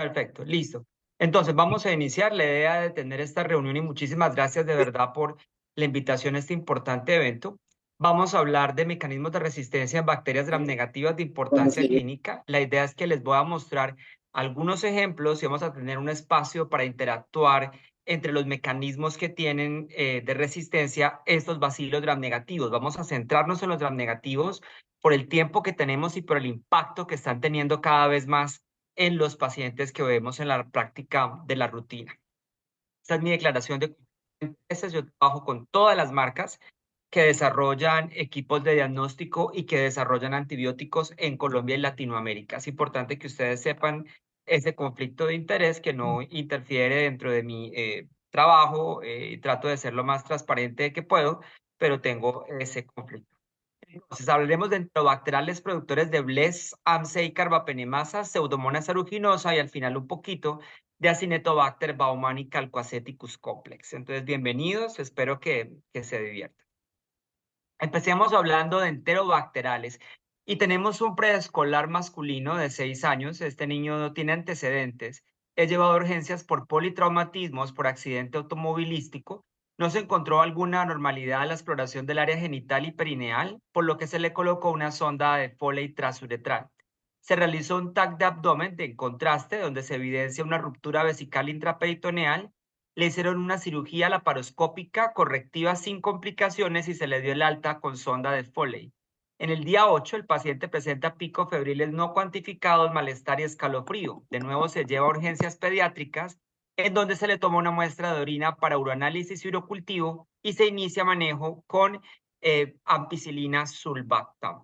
Perfecto, listo. Entonces vamos a iniciar la idea de tener esta reunión y muchísimas gracias de verdad por la invitación a este importante evento. Vamos a hablar de mecanismos de resistencia en bacterias gram negativas de importancia clínica. La idea es que les voy a mostrar algunos ejemplos y vamos a tener un espacio para interactuar entre los mecanismos que tienen de resistencia estos bacilos gram negativos. Vamos a centrarnos en los gram negativos por el tiempo que tenemos y por el impacto que están teniendo cada vez más en los pacientes que vemos en la práctica de la rutina. Esta es mi declaración de intereses. Yo trabajo con todas las marcas que desarrollan equipos de diagnóstico y que desarrollan antibióticos en Colombia y Latinoamérica. Es importante que ustedes sepan ese conflicto de interés que no interfiere dentro de mi trabajo. Trato de ser lo más transparente que puedo, pero tengo ese conflicto. Entonces, hablaremos de enterobacteriales productores de Bless, AMSE y carbapenemasa, Pseudomonas aeruginosa y al final un poquito de Acinetobacter baumannii calcoaceticus complex. Entonces, bienvenidos, espero que se diviertan. Empecemos hablando de enterobacterales y tenemos un preescolar masculino de 6 años. Este niño no tiene antecedentes. Es llevado a urgencias por politraumatismos por accidente automovilístico. No se encontró alguna anormalidad en la exploración del área genital y perineal, por lo que se le colocó una sonda de Foley transuretral. Se realizó un TAC de abdomen de contraste, donde se evidencia una ruptura vesical intraperitoneal. Le hicieron una cirugía laparoscópica correctiva sin complicaciones y se le dio el alta con sonda de Foley. En el día 8, el paciente presenta picos febriles no cuantificados, malestar y escalofrío. De nuevo se lleva a urgencias pediátricas, en donde se le toma una muestra de orina para uroanálisis y urocultivo y se inicia manejo con ampicilina sulbactam.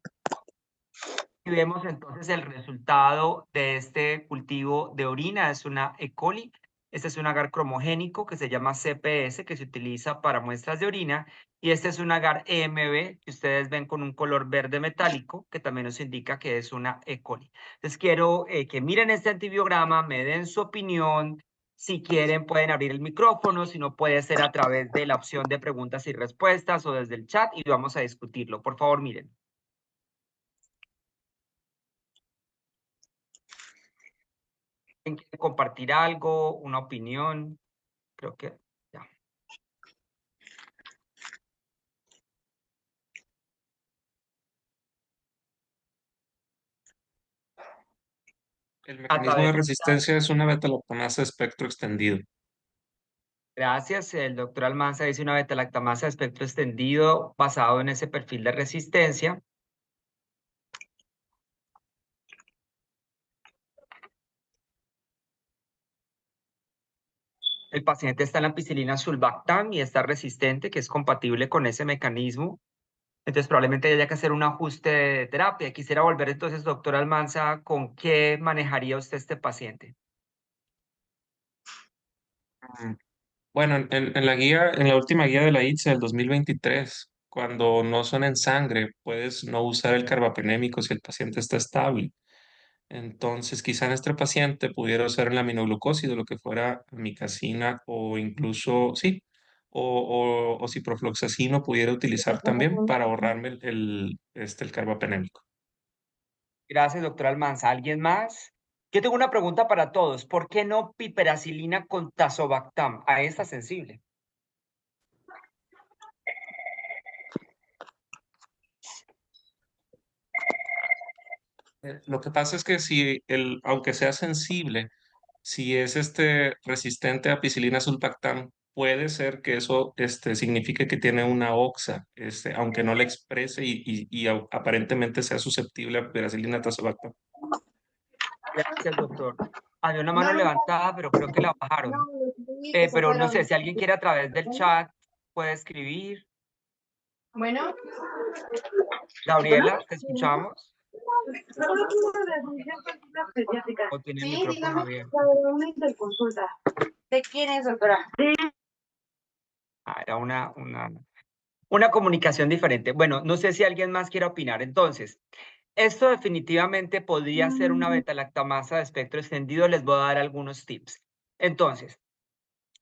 Y vemos entonces el resultado de este cultivo de orina, es una E. coli. Este es un agar cromogénico que se llama CPS, que se utiliza para muestras de orina, y este es un agar EMB, que ustedes ven con un color verde metálico, que también nos indica que es una E. coli. Entonces quiero que miren este antibiograma, me den su opinión. Si quieren pueden abrir el micrófono, si no puede ser a través de la opción de preguntas y respuestas o desde el chat y vamos a discutirlo. Por favor, miren. ¿Alguien quiere compartir algo, una opinión? Creo que ya. El A mecanismo través de del chat. resistencia es una beta-lactamasa de espectro extendido. Gracias. El doctor Almanza dice una beta-lactamasa de espectro extendido basado en ese perfil de resistencia. El paciente está en la ampicilina sulbactam y está resistente, que es compatible con ese mecanismo. Entonces, probablemente haya que hacer un ajuste de terapia. Quisiera volver entonces, doctor Almanza, ¿con qué manejaría usted este paciente? Mm, Bueno, en la guía, en la última guía de la ITSE del 2023, cuando no son en sangre, puedes no usar el carbapenémico si el paciente está estable. Entonces, quizá en este paciente pudiera usar el aminoglucósido, lo que fuera amicacina o incluso, sí, o ciprofloxacino pudiera utilizar también para ahorrarme el carbapenémico. Gracias, doctor Almanza. ¿Alguien más? Yo tengo una pregunta para todos. ¿Por qué no piperacilina con tazobactam? A esta sensible. Lo que pasa es que si aunque sea sensible, si es resistente a ampicilina sulbactam, puede ser que eso signifique que tiene una OXA, aunque no la exprese y aparentemente sea susceptible a piperacilina tazobactam. Gracias, doctor. Había una mano levantada, pero creo que la bajaron. Pero no sé, si alguien quiere a través del chat, puede escribir. Bueno, Gabriela, ¿te escuchamos? ¿O tiene el sí, micrófono dígame. abierto? Una interconsulta. ¿De quién es, doctora? Era una comunicación diferente. Bueno, no sé si alguien más quiere opinar. Entonces, esto definitivamente podría ser una beta-lactamasa de espectro extendido. Les voy a dar algunos tips. Entonces,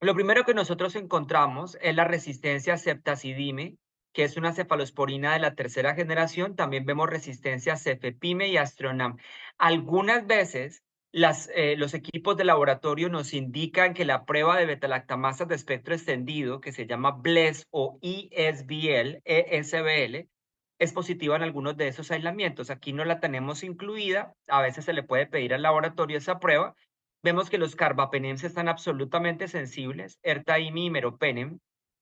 lo primero que nosotros encontramos es la resistencia a ceftazidime, que es una cefalosporina de la tercera generación. También vemos resistencia a cefepime y astronam. Algunas veces Los equipos de laboratorio nos indican que la prueba de beta-lactamasas de espectro extendido, que se llama BLES o ESBL, es positiva en algunos de esos aislamientos. Aquí no la tenemos incluida, a veces se le puede pedir al laboratorio esa prueba. Vemos que los carbapenems están absolutamente sensibles, ertaimi y meropenem.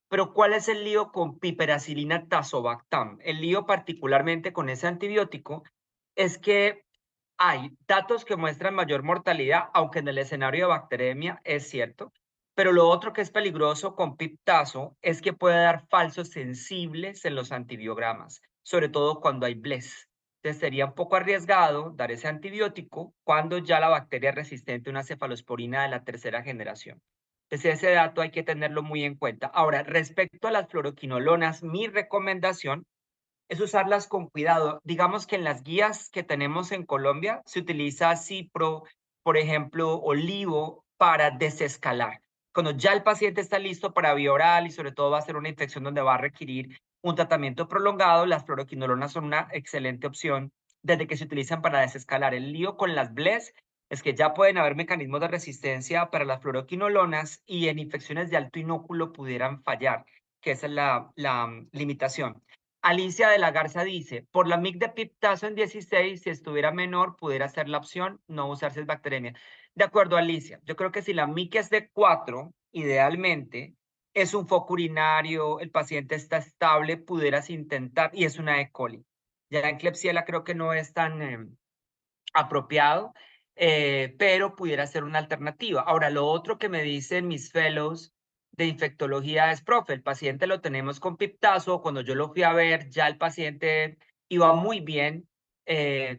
Pero ¿cuál es el lío con piperacilina tazobactam? El lío particularmente con ese antibiótico es que hay datos que muestran mayor mortalidad, aunque en el escenario de bacteremia es cierto, pero lo otro que es peligroso con piptazo es que puede dar falsos sensibles en los antibiogramas, sobre todo cuando hay BLES. Entonces sería un poco arriesgado dar ese antibiótico cuando ya la bacteria es resistente a una cefalosporina de la tercera generación. Entonces ese dato hay que tenerlo muy en cuenta. Ahora, respecto a las fluoroquinolonas, mi recomendación es usarlas con cuidado. Digamos que en las guías que tenemos en Colombia se utiliza cipro, por ejemplo, olivo para desescalar. Cuando ya el paciente está listo para vía oral y sobre todo va a ser una infección donde va a requerir un tratamiento prolongado, las fluoroquinolonas son una excelente opción desde que se utilizan para desescalar. El lío con las BLES es que ya pueden haber mecanismos de resistencia para las fluoroquinolonas y en infecciones de alto inóculo pudieran fallar, que esa es la limitación. Alicia de la Garza dice, por la MIC de piptazo en 16, si estuviera menor, pudiera ser la opción, no usarse es bacteremia. De acuerdo, Alicia, yo creo que si la MIC es de 4, idealmente, es un foco urinario, el paciente está estable, pudieras intentar, y es una E. coli. Ya en Klebsiella creo que no es tan apropiado, pero pudiera ser una alternativa. Ahora, lo otro que me dicen mis fellows de infectología es, profe, el paciente lo tenemos con piptazo, cuando yo lo fui a ver, ya el paciente iba muy bien,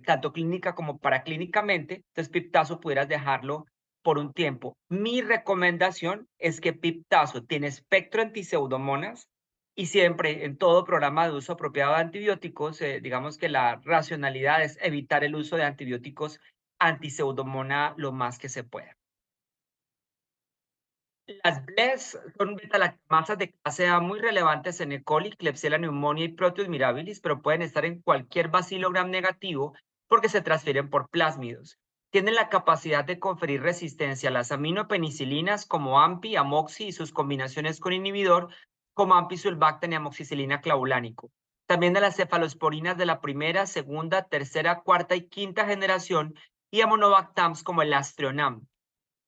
tanto clínica como paraclínicamente, entonces piptazo pudieras dejarlo por un tiempo. Mi recomendación es que piptazo tiene espectro antiseudomonas y siempre en todo programa de uso apropiado de antibióticos, digamos que la racionalidad es evitar el uso de antibióticos antiseudomona lo más que se pueda. Las BLES son beta-lactamasas de clase A muy relevantes en E. coli, Klebsiella pneumoniae y Proteus mirabilis, pero pueden estar en cualquier bacilo gram negativo porque se transfieren por plásmidos. Tienen la capacidad de conferir resistencia a las aminopenicilinas como AMPI, amoxi y sus combinaciones con inhibidor como ampicilbactam y amoxicilina clavulánico. También a las cefalosporinas de la primera, segunda, tercera, cuarta y quinta generación y a monobactams como el astrionam.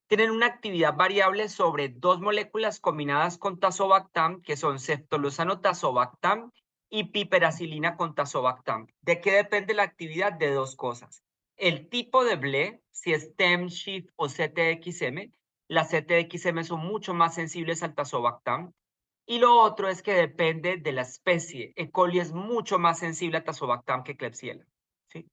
Tienen una actividad variable sobre dos moléculas combinadas con tazobactam, que son ceftolozano-tazobactam y piperacilina con tazobactam. ¿De qué depende la actividad? De dos cosas. El tipo de BLE, si es TEM, SHIFT o CTXM. Las CTXM son mucho más sensibles al tazobactam. Y lo otro es que depende de la especie. E. coli es mucho más sensible a tazobactam que Klebsiella. ¿Sí?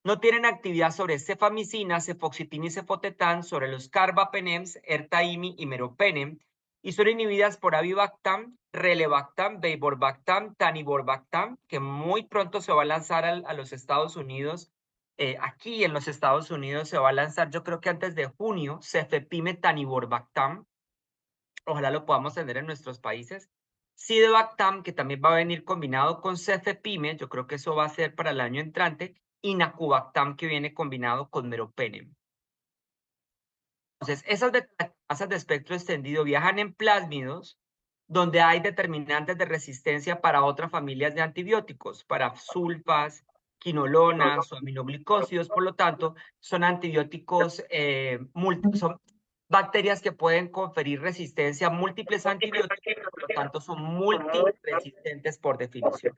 No tienen actividad sobre cefamicina, cefoxitina y cefotetán, sobre los carbapenems, ertaimi y meropenem, y son inhibidas por avibactam, relebactam, beiborbactam, taniborbactam, que muy pronto se va a lanzar a los Estados Unidos. Aquí en los Estados Unidos se va a lanzar, yo creo que antes de junio, cefepime taniborbactam. Ojalá lo podamos tener en nuestros países. Sidebactam, que también va a venir combinado con cefepime, yo creo que eso va a ser para el año entrante, y Nacubactam, que viene combinado con meropenem. Entonces, esas beta-lactamasas de espectro extendido viajan en plásmidos, donde hay determinantes de resistencia para otras familias de antibióticos, para sulfas, quinolonas o aminoglicósidos, por lo tanto, son antibióticos, son bacterias que pueden conferir resistencia a múltiples antibióticos, por lo tanto, son multiresistentes por definición.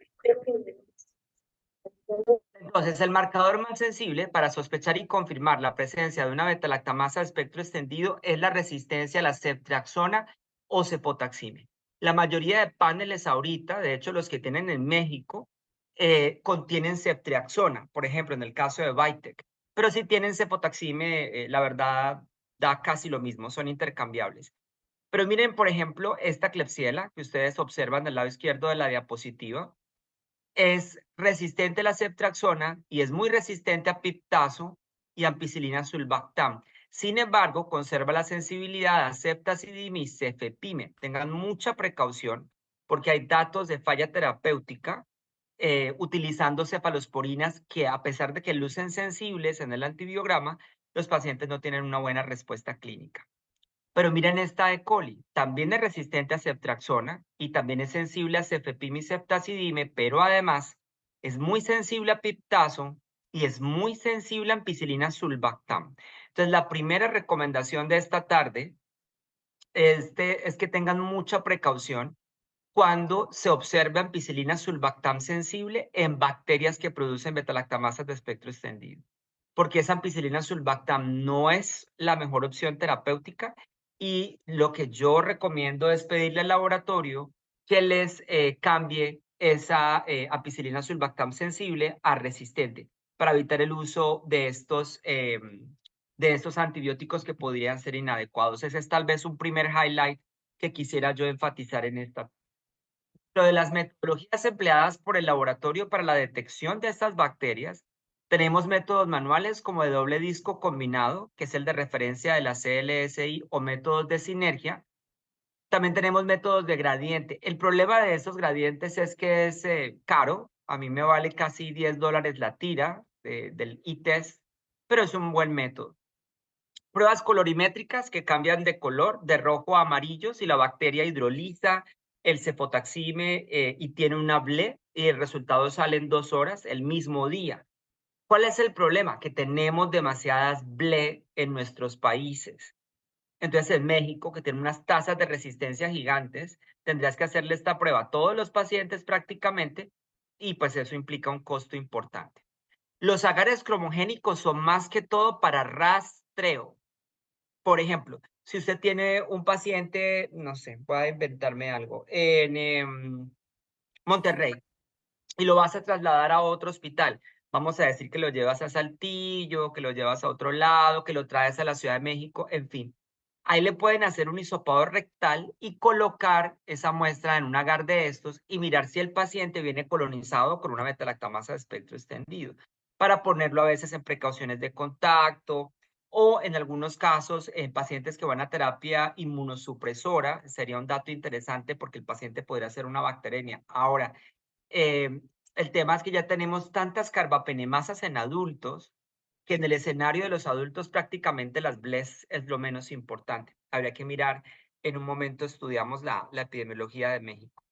Entonces, el marcador más sensible para sospechar y confirmar la presencia de una beta-lactamasa de espectro extendido es la resistencia a la ceftriaxona o cefotaxime. La mayoría de paneles ahorita, de hecho los que tienen en México, contienen ceftriaxona, por ejemplo, en el caso de Vitec. Pero si tienen cefotaxime, la verdad da casi lo mismo, son intercambiables. Pero miren, por ejemplo, esta Klebsiella que ustedes observan del lado izquierdo de la diapositiva, es resistente a la ceftriaxona y es muy resistente a piptazo y ampicilina sulbactam. Sin embargo, conserva la sensibilidad a ceftazidime y cefepime. Tengan mucha precaución porque hay datos de falla terapéutica utilizando cefalosporinas que, a pesar de que lucen sensibles en el antibiograma, los pacientes no tienen una buena respuesta clínica. Pero miren esta E. coli, también es resistente a ceftriaxona y también es sensible a cefepime y ceftazidime, pero además es muy sensible a piptazo y es muy sensible a ampicilina sulbactam. Entonces, la primera recomendación de esta tarde es que tengan mucha precaución cuando se observa ampicilina sulbactam sensible en bacterias que producen betalactamasas de espectro extendido, porque esa ampicilina sulbactam no es la mejor opción terapéutica y lo que yo recomiendo es pedirle al laboratorio que les cambie esa ampicilina sulbactam sensible a resistente para evitar el uso de estos antibióticos que podrían ser inadecuados. Ese es tal vez un primer highlight que quisiera yo enfatizar en esta. Lo de las metodologías empleadas por el laboratorio para la detección de estas bacterias, tenemos métodos manuales como de doble disco combinado, que es el de referencia de la CLSI, o métodos de sinergia. También tenemos métodos de gradiente. El problema de estos gradientes es que es caro. A mí me vale casi $10 la tira del e-test, pero es un buen método. Pruebas colorimétricas que cambian de color de rojo a amarillo si la bacteria hidroliza el cefotaxime y tiene una BLE y el resultado sale en 2 horas el mismo día. ¿Cuál es el problema? Que tenemos demasiadas BLE en nuestros países. Entonces, en México, que tiene unas tasas de resistencia gigantes, tendrías que hacerle esta prueba a todos los pacientes prácticamente y pues eso implica un costo importante. Los agares cromogénicos son más que todo para rastreo. Por ejemplo, si usted tiene un paciente, no sé, voy a inventarme algo, en Monterrey y lo vas a trasladar a otro hospital, vamos a decir que lo llevas a Saltillo, que lo llevas a otro lado, que lo traes a la Ciudad de México, en fin. Ahí le pueden hacer un hisopado rectal y colocar esa muestra en un agar de estos y mirar si el paciente viene colonizado con una betalactamasa de espectro extendido, para ponerlo a veces en precauciones de contacto o en algunos casos en pacientes que van a terapia inmunosupresora. Sería un dato interesante porque el paciente podría ser una bacteremia. Ahora, eh, el tema es que ya tenemos tantas carbapenemasas en adultos que en el escenario de los adultos prácticamente las BLES es lo menos importante. Habría que mirar, en un momento estudiamos la epidemiología de México.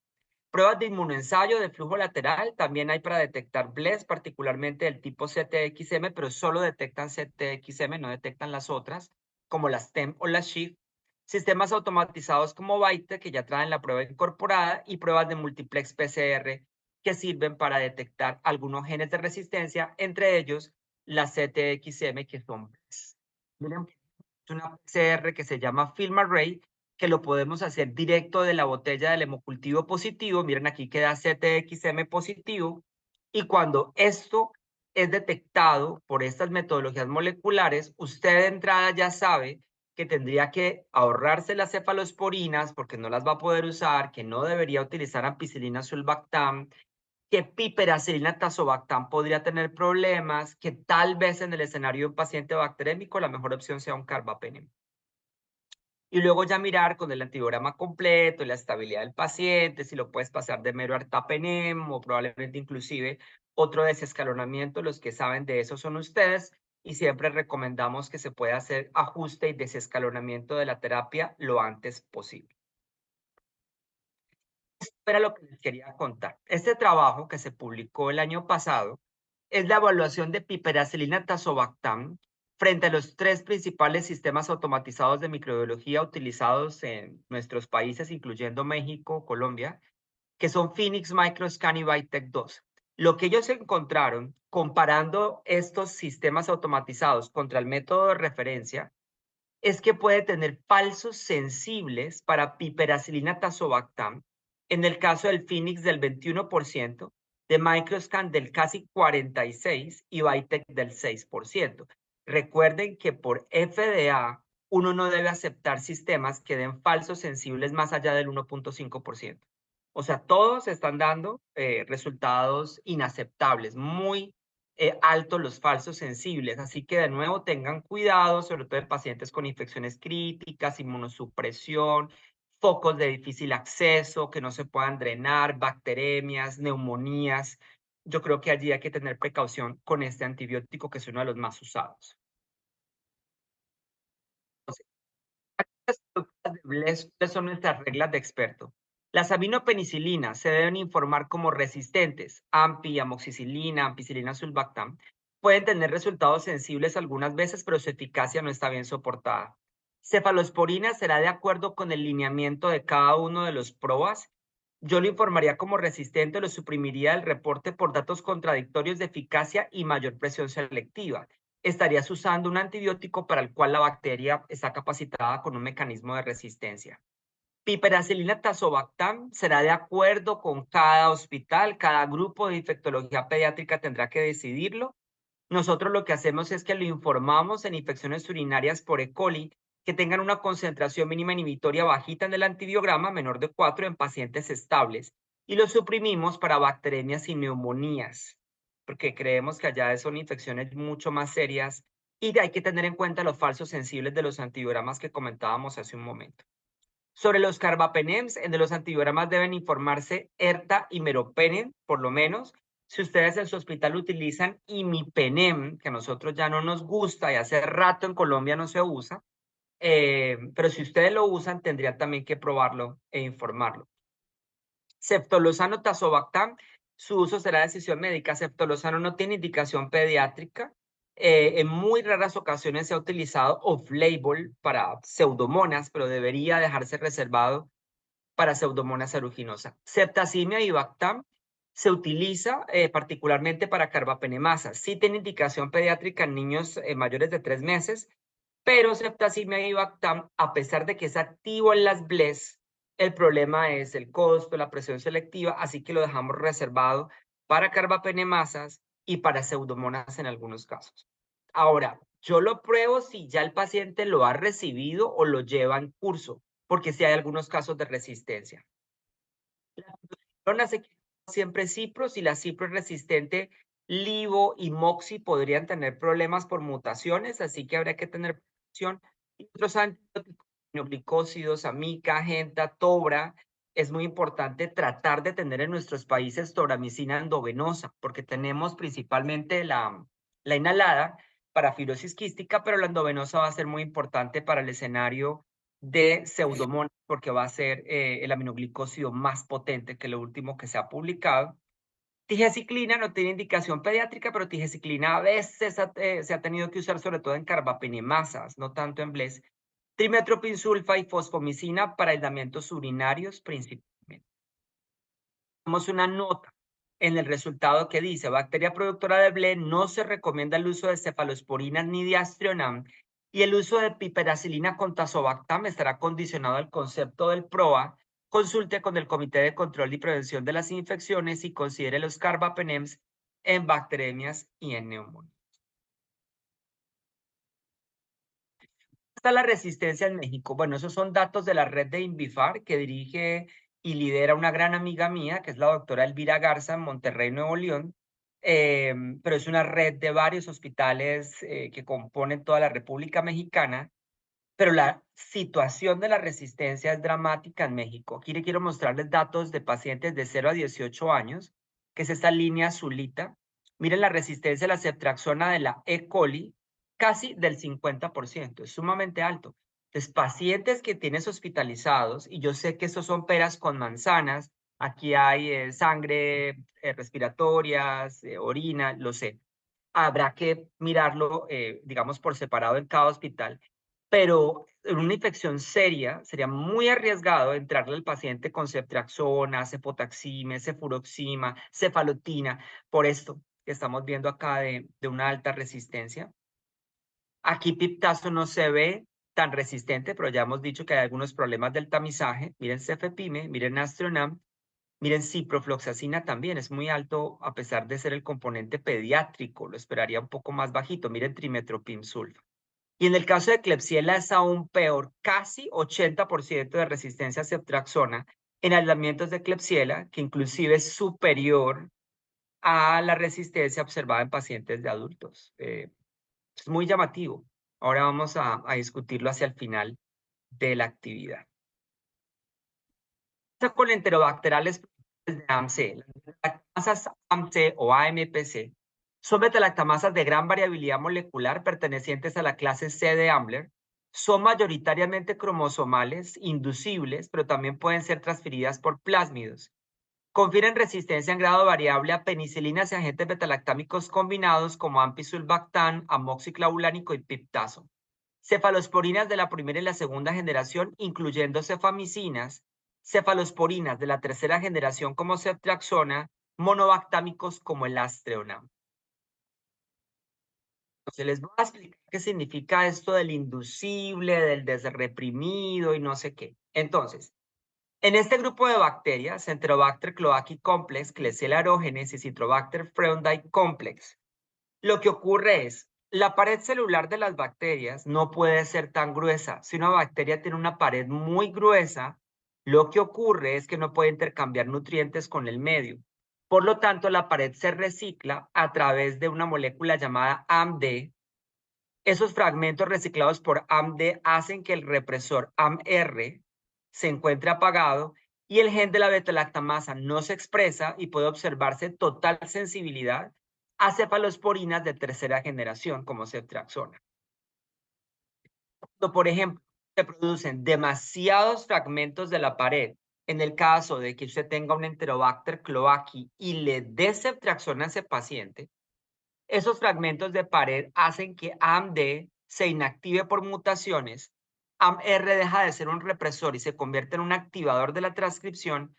Pruebas de inmunoensayo de flujo lateral también hay para detectar BLES, particularmente del tipo CTXM, pero solo detectan CTXM, no detectan las otras, como las TEM o las SHIF. Sistemas automatizados como Byte, que ya traen la prueba incorporada, y pruebas de multiplex PCR que sirven para detectar algunos genes de resistencia, entre ellos las CTXM, que son BLES. Miren, es una PCR que se llama Film Array, que lo podemos hacer directo de la botella del hemocultivo positivo. Miren, aquí queda CTXM positivo. Y cuando esto es detectado por estas metodologías moleculares, usted de entrada ya sabe que tendría que ahorrarse las cefalosporinas porque no las va a poder usar, que no debería utilizar ampicilina sulbactam, que piperacilina tazobactam podría tener problemas, que tal vez en el escenario de un paciente bacterémico la mejor opción sea un carbapenem. Y luego ya mirar con el antibiograma completo y la estabilidad del paciente, si lo puedes pasar de mero artapenem o probablemente inclusive otro desescalonamiento. Los que saben de eso son ustedes y siempre recomendamos que se pueda hacer ajuste y desescalonamiento de la terapia lo antes posible. Esto era lo que les quería contar. Este trabajo que se publicó el año pasado es la evaluación de piperacilina tazobactam frente a los 3 principales sistemas automatizados de microbiología utilizados en nuestros países, incluyendo México, Colombia, que son Phoenix, Microscan y Bytec 2. Lo que ellos encontraron comparando estos sistemas automatizados contra el método de referencia es que puede tener falsos sensibles para piperacilina tazobactam, en el caso del Phoenix del 21%, de Microscan del casi 46% y Bytec del 6%. Recuerden que por FDA uno no debe aceptar sistemas que den falsos sensibles más allá del 1.5%. O sea, todos están dando resultados inaceptables, muy altos los falsos sensibles. Así que de nuevo tengan cuidado, sobre todo en pacientes con infecciones críticas, inmunosupresión, focos de difícil acceso, que no se puedan drenar, bacteremias, neumonías. Yo creo que allí hay que tener precaución con este antibiótico que es uno de los más usados. de Bless, ¿cuáles son nuestras reglas de experto? Las aminopenicilinas se deben informar como resistentes. AMPI, amoxicilina, ampicilina, sulbactam, pueden tener resultados sensibles algunas veces, pero su eficacia no está bien soportada. Cefalosporina será de acuerdo con el lineamiento de cada uno de los PROAs. Yo lo informaría como resistente, lo suprimiría del reporte por datos contradictorios de eficacia y mayor presión selectiva. Estarías usando un antibiótico para el cual la bacteria está capacitada con un mecanismo de resistencia. Piperacilina tazobactam será de acuerdo con cada hospital, cada grupo de infectología pediátrica tendrá que decidirlo. Nosotros lo que hacemos es que lo informamos en infecciones urinarias por E. coli que tengan una concentración mínima inhibitoria bajita en el antibiograma, menor de 4 en pacientes estables, y lo suprimimos para bacterias y neumonías, porque creemos que allá son infecciones mucho más serias y hay que tener en cuenta los falsos sensibles de los antibiogramas que comentábamos hace un momento. Sobre los carbapenems, en de los antibiogramas deben informarse ERTA y meropenem, por lo menos. Si ustedes en su hospital utilizan imipenem, que a nosotros ya no nos gusta y hace rato en Colombia no se usa, pero si ustedes lo usan, tendrían también que probarlo e informarlo. Ceftolozano tazobactam, su uso será decisión médica. Ceftolozano no tiene indicación pediátrica. En muy raras ocasiones se ha utilizado off-label para pseudomonas, pero debería dejarse reservado para pseudomonas aeruginosa. Ceftazimia y Bactam se utiliza particularmente para carbapenemasas. Sí tiene indicación pediátrica en niños mayores de 3 meses, pero ceftazimia y Bactam, a pesar de que es activo en las BLES, el problema es el costo, la presión selectiva, así que lo dejamos reservado para carbapenemasas y para pseudomonas en algunos casos. Ahora, yo lo pruebo si ya el paciente lo ha recibido o lo lleva en curso, porque sí hay algunos casos de resistencia. La se siempre cipro, si la cipro es resistente, livo y moxi podrían tener problemas por mutaciones, así que habría que tener precaución. Y otros antibióticos, neoglicósidos, amica, genta, tobra, es muy importante tratar de tener en nuestros países tobramicina endovenosa, porque tenemos principalmente la inhalada para fibrosis quística, pero la endovenosa va a ser muy importante para el escenario de pseudomonas, porque va a ser el aminoglicósido más potente que lo último que se ha publicado. Tijeciclina no tiene indicación pediátrica, pero tijeciclina a veces se ha tenido que usar sobre todo en carbapenemasas, no tanto en BLES. Trimetoprim-sulfa y fosfomicina para aislamientos urinarios principalmente. Tenemos una nota en el resultado que dice, bacteria productora de BLE, no se recomienda el uso de cefalosporinas ni de Aztreonam, y el uso de piperacilina con tazobactam estará condicionado al concepto del PROA. Consulte con el Comité de Control y Prevención de las Infecciones y considere los carbapenems en bacterias y en neumonías. Está la resistencia en México. Bueno, esos son datos de la red de Invifar que dirige y lidera una gran amiga mía, que es la doctora Elvira Garza en Monterrey, Nuevo León. Pero es una red de varios hospitales que componen toda la República Mexicana. Pero la situación de la resistencia es dramática en México. Aquí le quiero mostrarles datos de pacientes de 0 a 18 años, que es esta línea azulita. Miren la resistencia a la ceftriaxona de la E. coli, casi del 50%, es sumamente alto. Entonces, pacientes que tienes hospitalizados, y yo sé que estos son peras con manzanas, aquí hay sangre respiratorias, orina, lo sé. Habrá que mirarlo, digamos, por separado en cada hospital, pero en una infección seria sería muy arriesgado entrarle al paciente con ceftriaxona, cefotaxime, cefuroxima, cefalotina, por esto que estamos viendo acá de una alta resistencia. Aquí piptazo no se ve tan resistente, pero ya hemos dicho que hay algunos problemas del tamizaje. Miren cefepime, miren Astronam, miren ciprofloxacina también, es muy alto a pesar de ser el componente pediátrico, lo esperaría un poco más bajito. Miren trimetoprim sulfa. Y en el caso de Klebsiella es aún peor, casi 80% de resistencia a ceftriaxona en aislamientos de Klebsiella, que inclusive es superior a la resistencia observada en pacientes de adultos. Es muy llamativo. Ahora vamos a discutirlo hacia el final de la actividad. Con enterobacteriales de AMC, las lactamasas AMC o AMPC son betalactamasas de gran variabilidad molecular pertenecientes a la clase C de Ambler. Son mayoritariamente cromosomales, inducibles, pero también pueden ser transferidas por plásmidos. Confieren resistencia en grado variable a penicilinas y agentes betalactámicos combinados como ampisulbactam, amoxiclavulánico y piptazo. Cefalosporinas de la primera y la segunda generación, incluyendo cefamicinas, cefalosporinas de la tercera generación como ceftriaxona, monobactámicos como el astreonam. Entonces les voy a explicar qué significa esto del inducible, del desreprimido y no sé qué. Entonces, en este grupo de bacterias, Enterobacter cloacae complex, Klebsiella aerogenes y Citrobacter freundii complex, lo que ocurre es, la pared celular de las bacterias no puede ser tan gruesa. Si una bacteria tiene una pared muy gruesa, lo que ocurre es que no puede intercambiar nutrientes con el medio. Por lo tanto, la pared se recicla a través de una molécula llamada AMD. Esos fragmentos reciclados por AMD hacen que el represor AMR se encuentre apagado y el gen de la beta-lactamasa no se expresa y puede observarse total sensibilidad a cefalosporinas de tercera generación como ceftriaxona. Cuando, por ejemplo, se producen demasiados fragmentos de la pared, en el caso de que usted tenga un Enterobacter cloacae y le dé ceftriaxona a ese paciente, esos fragmentos de pared hacen que AMD se inactive por mutaciones. AMR deja de ser un represor y se convierte en un activador de la transcripción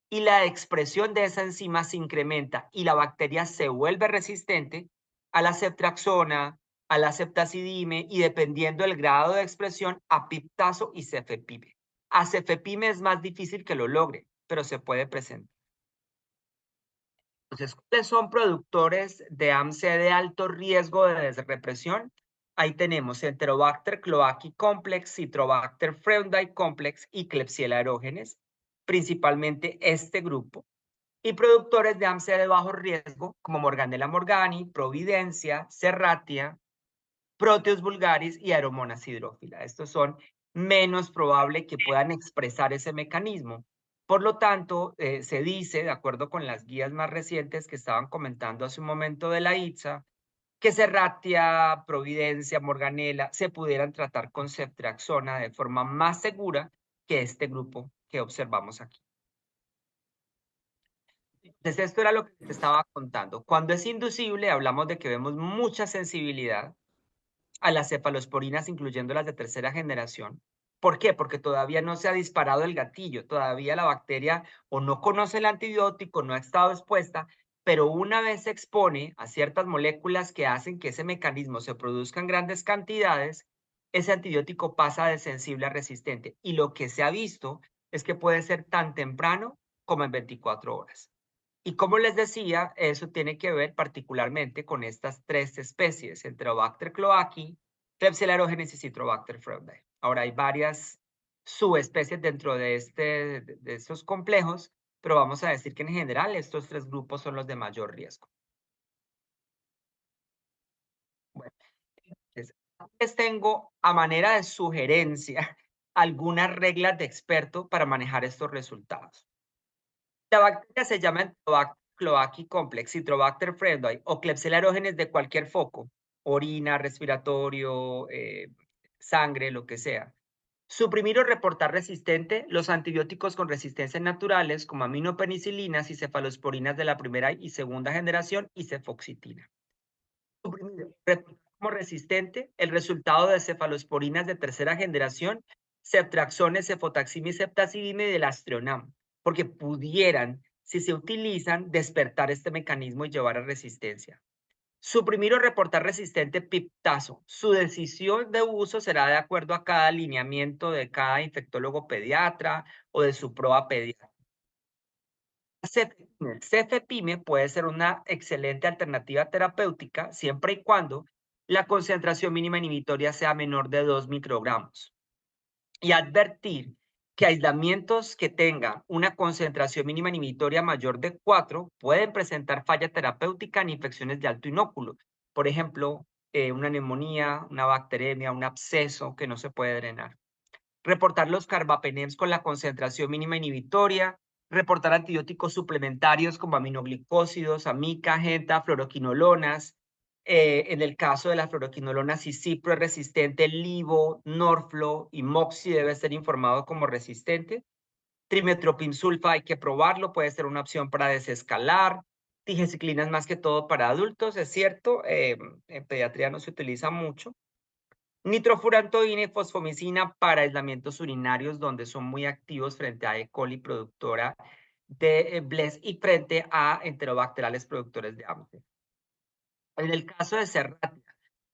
y la expresión de esa enzima se incrementa y la bacteria se vuelve resistente a la ceftriaxona, a la ceftazidime y dependiendo del grado de expresión a piptazo y cefepime. A cefepime es más difícil que lo logre, pero se puede presentar. Entonces, ¿cuáles son productores de AMC de alto riesgo de desrepresión? Ahí tenemos Enterobacter cloacae complex, Citrobacter freundii complex y Klebsiella aerogenes, principalmente este grupo. Y productores de AMC de bajo riesgo, como Morganella morgani, Providencia, Serratia, Proteus vulgaris y Aeromonas hydrophila. Estos son menos probable que puedan expresar ese mecanismo. Por lo tanto, se dice, de acuerdo con las guías más recientes que estaban comentando hace un momento de la ITSA, que Serratia, Providencia, Morganella se pudieran tratar con ceftriaxona de forma más segura que este grupo que observamos aquí. Entonces, esto era lo que te estaba contando. Cuando es inducible, hablamos de que vemos mucha sensibilidad a las cefalosporinas, incluyendo las de tercera generación. ¿Por qué? Porque todavía no se ha disparado el gatillo, todavía la bacteria o no conoce el antibiótico, no ha estado expuesta, pero una vez se expone a ciertas moléculas que hacen que ese mecanismo se produzca en grandes cantidades, ese antibiótico pasa de sensible a resistente. Y lo que se ha visto es que puede ser tan temprano como en 24 horas. Y como les decía, eso tiene que ver particularmente con estas tres especies, Enterobacter cloacae, Klebsiella aerogenes y Citrobacter freundii. Ahora hay varias subespecies dentro de estos complejos, pero vamos a decir que en general estos tres grupos son los de mayor riesgo. Bueno, entonces, les tengo a manera de sugerencia algunas reglas de experto para manejar estos resultados. La bacteria se llama Enterobacter cloacae complex, Citrobacter freundii o Klebsiella aerogenes de cualquier foco, orina, respiratorio, sangre, lo que sea. Suprimir o reportar resistente los antibióticos con resistencias naturales como aminopenicilinas y cefalosporinas de la primera y segunda generación y cefoxitina. Suprimir, reportar como resistente el resultado de cefalosporinas de tercera generación, ceftriaxones, cefotaxime y ceftazidime del astreonam, porque pudieran, si se utilizan, despertar este mecanismo y llevar a resistencia. Suprimir o reportar resistente piptazo. Su decisión de uso será de acuerdo a cada alineamiento de cada infectólogo pediatra o de su proa pediatra. Cefepime puede ser una excelente alternativa terapéutica siempre y cuando la concentración mínima inhibitoria sea menor de 2 microgramos. Y advertir que aislamientos que tengan una concentración mínima inhibitoria mayor de 4 pueden presentar falla terapéutica en infecciones de alto inóculo. Por ejemplo, una neumonía, una bacteremia, un absceso que no se puede drenar. Reportar los carbapenems con la concentración mínima inhibitoria, reportar antibióticos suplementarios como aminoglicósidos, amica, genta, fluoroquinolonas, En el caso de la fluoroquinolona, si Cipro es resistente, Livo, Norflo y Moxi debe ser informado como resistente. Trimethoprim-sulfa hay que probarlo, puede ser una opción para desescalar. Tigenciclina es más que todo para adultos, es cierto, en pediatría no se utiliza mucho. Nitrofurantoína y fosfomicina para aislamientos urinarios donde son muy activos frente a E. coli productora de BLES y frente a enterobacteriales productores de AMSE. En el caso de Serratia,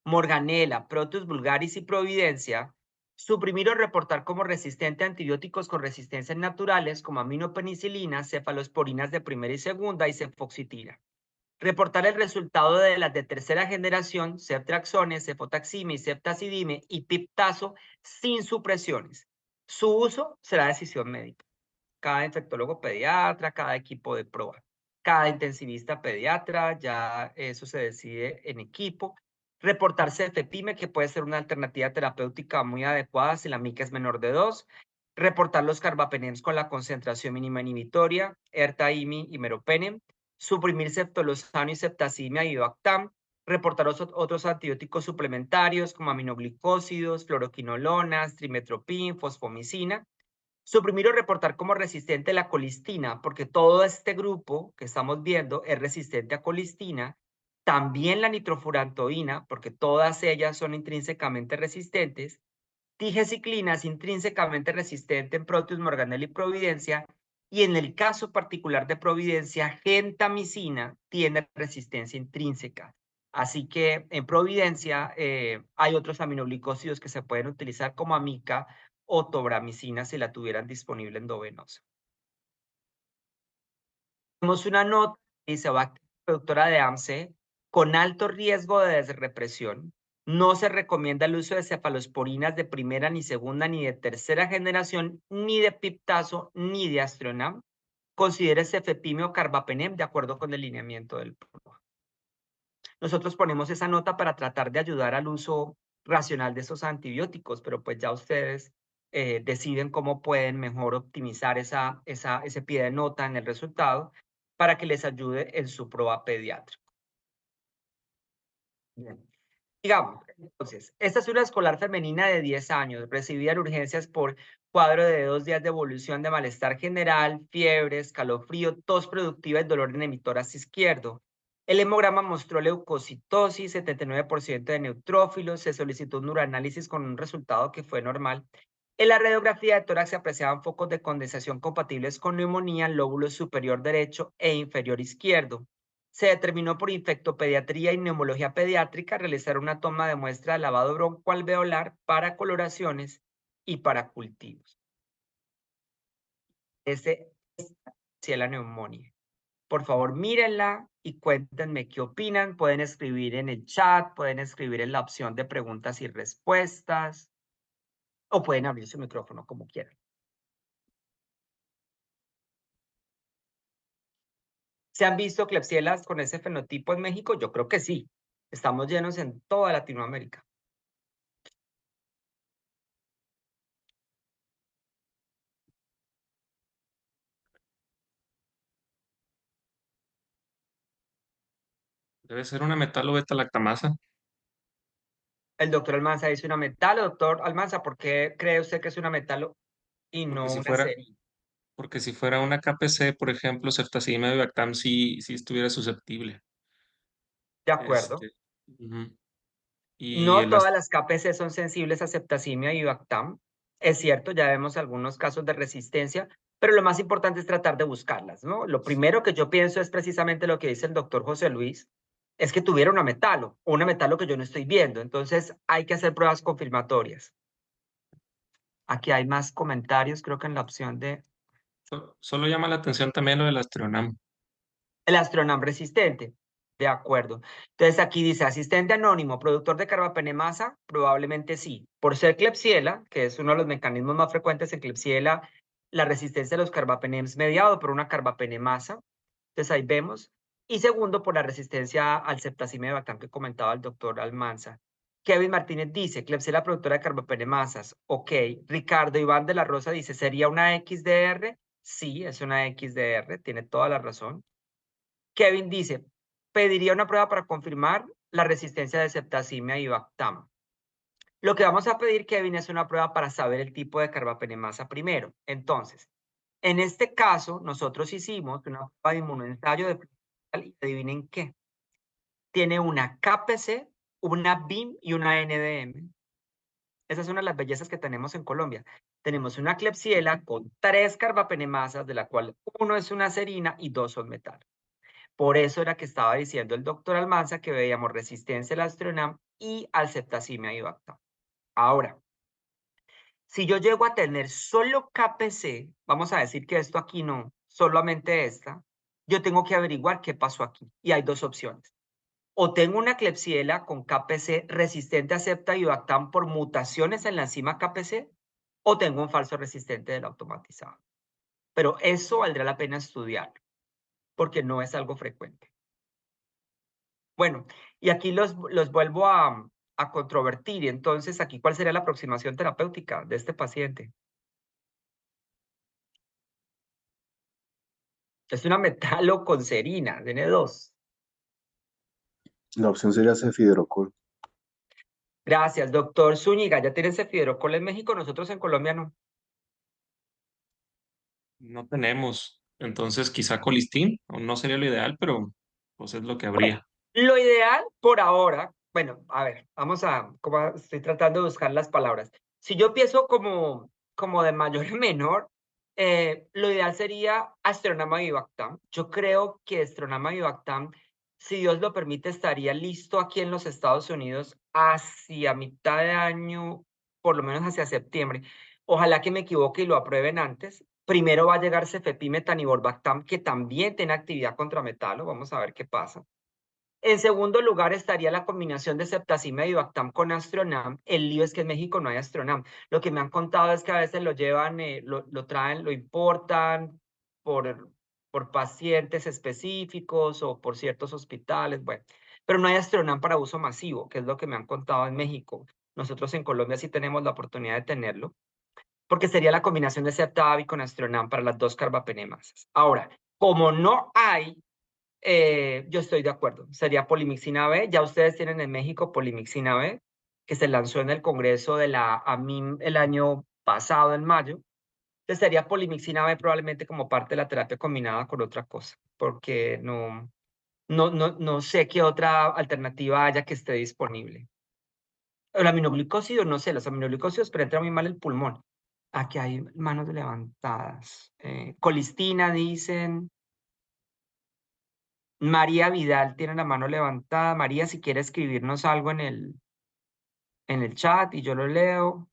Morganella, Proteus vulgaris y Providencia, suprimir o reportar como resistente a antibióticos con resistencias naturales como aminopenicilina, cefalosporinas de primera y segunda y cefoxitina. Reportar el resultado de las de tercera generación, ceftriaxone, cefotaxime y ceftazidime y piptazo sin supresiones. Su uso será decisión médica. Cada infectólogo pediatra, cada equipo de prueba, cada intensivista pediatra, ya eso se decide en equipo. Reportar cefepime, que puede ser una alternativa terapéutica muy adecuada si la mica es menor de 2. Reportar los carbapenems con la concentración mínima inhibitoria, ertaimi y meropenem. Suprimir ceftolozano y ceftazimia y Bactam. Reportar otros antibióticos suplementarios como aminoglicósidos, fluoroquinolonas, trimetoprim, fosfomicina. Suprimir o reportar como resistente la colistina, porque todo este grupo que estamos viendo es resistente a colistina. También la nitrofurantoína, porque todas ellas son intrínsecamente resistentes. Tigenciclina es intrínsecamente resistente en Proteus, Morganella y Providencia. Y en el caso particular de Providencia, gentamicina tiene resistencia intrínseca. Así que en Providencia hay otros aminoglicósidos que se pueden utilizar como amica o tobramicina si la tuvieran disponible endovenosa. Tenemos una nota que dice bacteria productora de AMSE con alto riesgo de desrepresión. No se recomienda el uso de cefalosporinas de primera, ni segunda, ni de tercera generación, ni de piptazo, ni de astronam. Considere cefepime o carbapenem de acuerdo con el lineamiento del PROA. Nosotros ponemos esa nota para tratar de ayudar al uso racional de esos antibióticos, pero pues ya ustedes deciden cómo pueden mejor optimizar ese pie de nota en el resultado para que les ayude en su prueba pediátrica. Bien. Digamos, entonces, esta es una escolar femenina de 10 años, recibida en urgencias por cuadro de 2 días de evolución de malestar general, fiebre, escalofrío, tos productiva y dolor en el hemitórax izquierdo. El hemograma mostró leucocitosis, 79% de neutrófilos, se solicitó un uranálisis con un resultado que fue normal. En la radiografía de tórax se apreciaban focos de condensación compatibles con neumonía en lóbulo superior derecho e inferior izquierdo. Se determinó por infectopediatría y neumología pediátrica realizar una toma de muestra de lavado broncoalveolar para coloraciones y para cultivos. Es la neumonía. Por favor, mírenla y cuéntenme qué opinan. Pueden escribir en el chat, pueden escribir en la opción de preguntas y respuestas, o pueden abrir su micrófono como quieran. ¿Se han visto Klebsielas con ese fenotipo en México? Yo creo que sí. Estamos llenos en toda Latinoamérica. Debe ser una metalobeta-lactamasa. El doctor Almanza dice una metalo. Doctor Almanza, ¿por qué cree usted que es una metalo y Porque no si una fuera, serie? porque si fuera una KPC, por ejemplo, ceftazimime y Bactam sí estuviera susceptible. De acuerdo. Este, ujú. Y No el todas las KPC son sensibles a ceftazimia y Bactam. Es cierto, ya vemos algunos casos de resistencia, pero lo más importante es tratar de buscarlas, ¿no? Lo primero que yo pienso es precisamente lo que dice el doctor José Luis, es que tuviera una metalo, o una metalo que yo no estoy viendo. Entonces hay que hacer pruebas confirmatorias. Aquí hay más comentarios, creo que en la opción de solo llama la atención también lo del Astronam. el Astronam resistente. De acuerdo. Entonces aquí dice asistente anónimo, productor de carbapenemasa, probablemente sí. Por ser Klebsiella, que es uno de los mecanismos más frecuentes en Klebsiella, la resistencia a los carbapenems mediado por una carbapenemasa. Entonces ahí vemos. Y segundo, por la resistencia al ceftazimime de Bactam que comentaba el doctor Almanza. Kevin Martínez dice, Klebsiella productora de carbapenemasas. Ok. Ricardo Iván de la Rosa dice, ¿sería una XDR? Sí, es una XDR, tiene toda la razón. Kevin dice, pediría una prueba para confirmar la resistencia de septacimia y Bactam. Lo que vamos a pedir, Kevin, es una prueba para saber el tipo de carbapenemasa primero. Entonces, en este caso, nosotros hicimos una prueba de inmunoensayo de y adivinen qué. Tiene una KPC, una BIM y una NDM. Esa es una de las bellezas que tenemos en Colombia. Tenemos una Klebsiella con 3 carbapenemasas, de la cual 1 es una serina y 2 son metal. Por eso era que estaba diciendo el doctor Almanza que veíamos resistencia al Astronam y al septacimia y Bactam. Ahora, si yo llego a tener solo KPC, vamos a decir que esto aquí no, solamente esta, yo tengo que averiguar qué pasó aquí. Y hay 2 opciones. O tengo una Klebsiella con KPC resistente a septa y Bactam por mutaciones en la enzima KPC, o tengo un falso resistente del automatizado. Pero eso valdrá la pena estudiarlo, porque no es algo frecuente. Bueno, y aquí los vuelvo a controvertir. Entonces, aquí, ¿cuál sería la aproximación terapéutica de este paciente? Es una metalo con serina, de N2. La opción sería cefidrocol. Gracias, doctor Zúñiga. ¿Ya tienen cefidrocol en México? Nosotros en Colombia no. No tenemos. Entonces, quizá colistín, o no sería lo ideal, pero pues es lo que habría. Lo ideal por ahora, bueno, a ver, estoy tratando de buscar las palabras. Si yo empiezo como de mayor a menor, lo ideal sería Astronama Vivactam. Yo creo que Astronama Vivactam, si Dios lo permite, estaría listo aquí en los Estados Unidos hacia mitad de año, por lo menos hacia septiembre. Ojalá que me equivoque y lo aprueben antes. Primero va a llegar Cefepime-Taniborbactam, que también tiene actividad contra metalo. Vamos a ver qué pasa. En segundo lugar estaría la combinación de septacimia y Bactam con Astronam. El lío es que en México no hay Astronam. Lo que me han contado es que a veces lo llevan, lo traen, lo importan por pacientes específicos o por ciertos hospitales, bueno. Pero no hay Astronam para uso masivo, que es lo que me han contado en México. Nosotros en Colombia sí tenemos la oportunidad de tenerlo, porque sería la combinación de Septavi con Astronam para las 2 carbapenemasas. Ahora, como no hay, yo estoy de acuerdo. Sería Polimixina B. Ya ustedes tienen en México Polimixina B, que se lanzó en el Congreso de la AMIM el año pasado, en mayo. Entonces sería Polimixina B probablemente como parte de la terapia combinada con otra cosa, porque no sé qué otra alternativa haya que esté disponible. El aminoglucósido, no sé, los aminoglucósidos penetran muy mal el pulmón. Aquí hay manos levantadas. Colistina, dicen. María Vidal tiene la mano levantada. María, si quiere escribirnos algo en el chat y yo lo leo.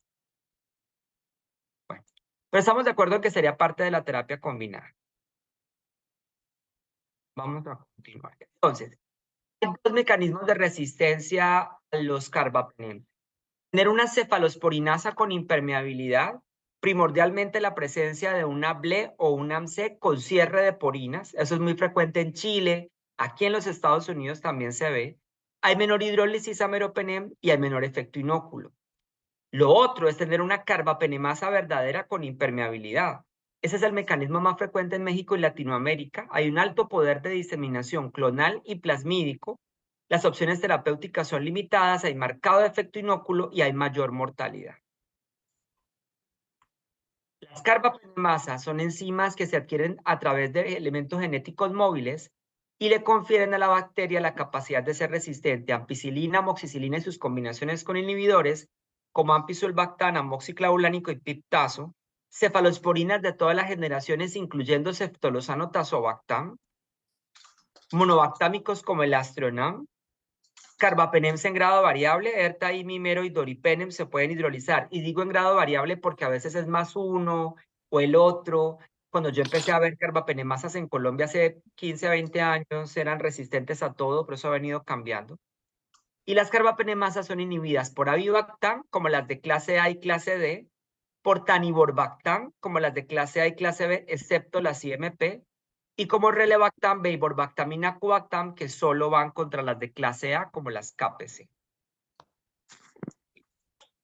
Bueno, pero estamos de acuerdo en que sería parte de la terapia combinada. Vamos a continuar. Entonces, hay 2 mecanismos de resistencia a los carbapenem. Tener una cefalosporinasa con impermeabilidad, primordialmente la presencia de una BLE o un AMC con cierre de porinas. Eso es muy frecuente en Chile. Aquí en los Estados Unidos también se ve. Hay menor hidrólisis a meropenem y hay menor efecto inóculo. Lo otro es tener una carbapenemasa verdadera con impermeabilidad. Ese es el mecanismo más frecuente en México y Latinoamérica. Hay un alto poder de diseminación clonal y plasmídico. Las opciones terapéuticas son limitadas, hay marcado efecto inóculo y hay mayor mortalidad. Las carbapenemasas son enzimas que se adquieren a través de elementos genéticos móviles y le confieren a la bacteria la capacidad de ser resistente a ampicilina, amoxicilina y sus combinaciones con inhibidores, como ampicsulbactam, amoxiclavulánico y piptazo, cefalosporinas de todas las generaciones, incluyendo ceftolozano tazobactam, monobactámicos como el Astronam, carbapenems en grado variable, ERTA, imimero y doripenem se pueden hidrolizar. Y digo en grado variable porque a veces es más uno o el otro. Cuando yo empecé a ver carbapenemasas en Colombia hace 15, 20 años, eran resistentes a todo, pero eso ha venido cambiando. Y las carbapenemasas son inhibidas por avibactam, como las de clase A y clase D, por taniborbactam, como las de clase A y clase B, excepto las IMP, y como relebactam, beiborbactam y nacubactam, que solo van contra las de clase A, como las KPC.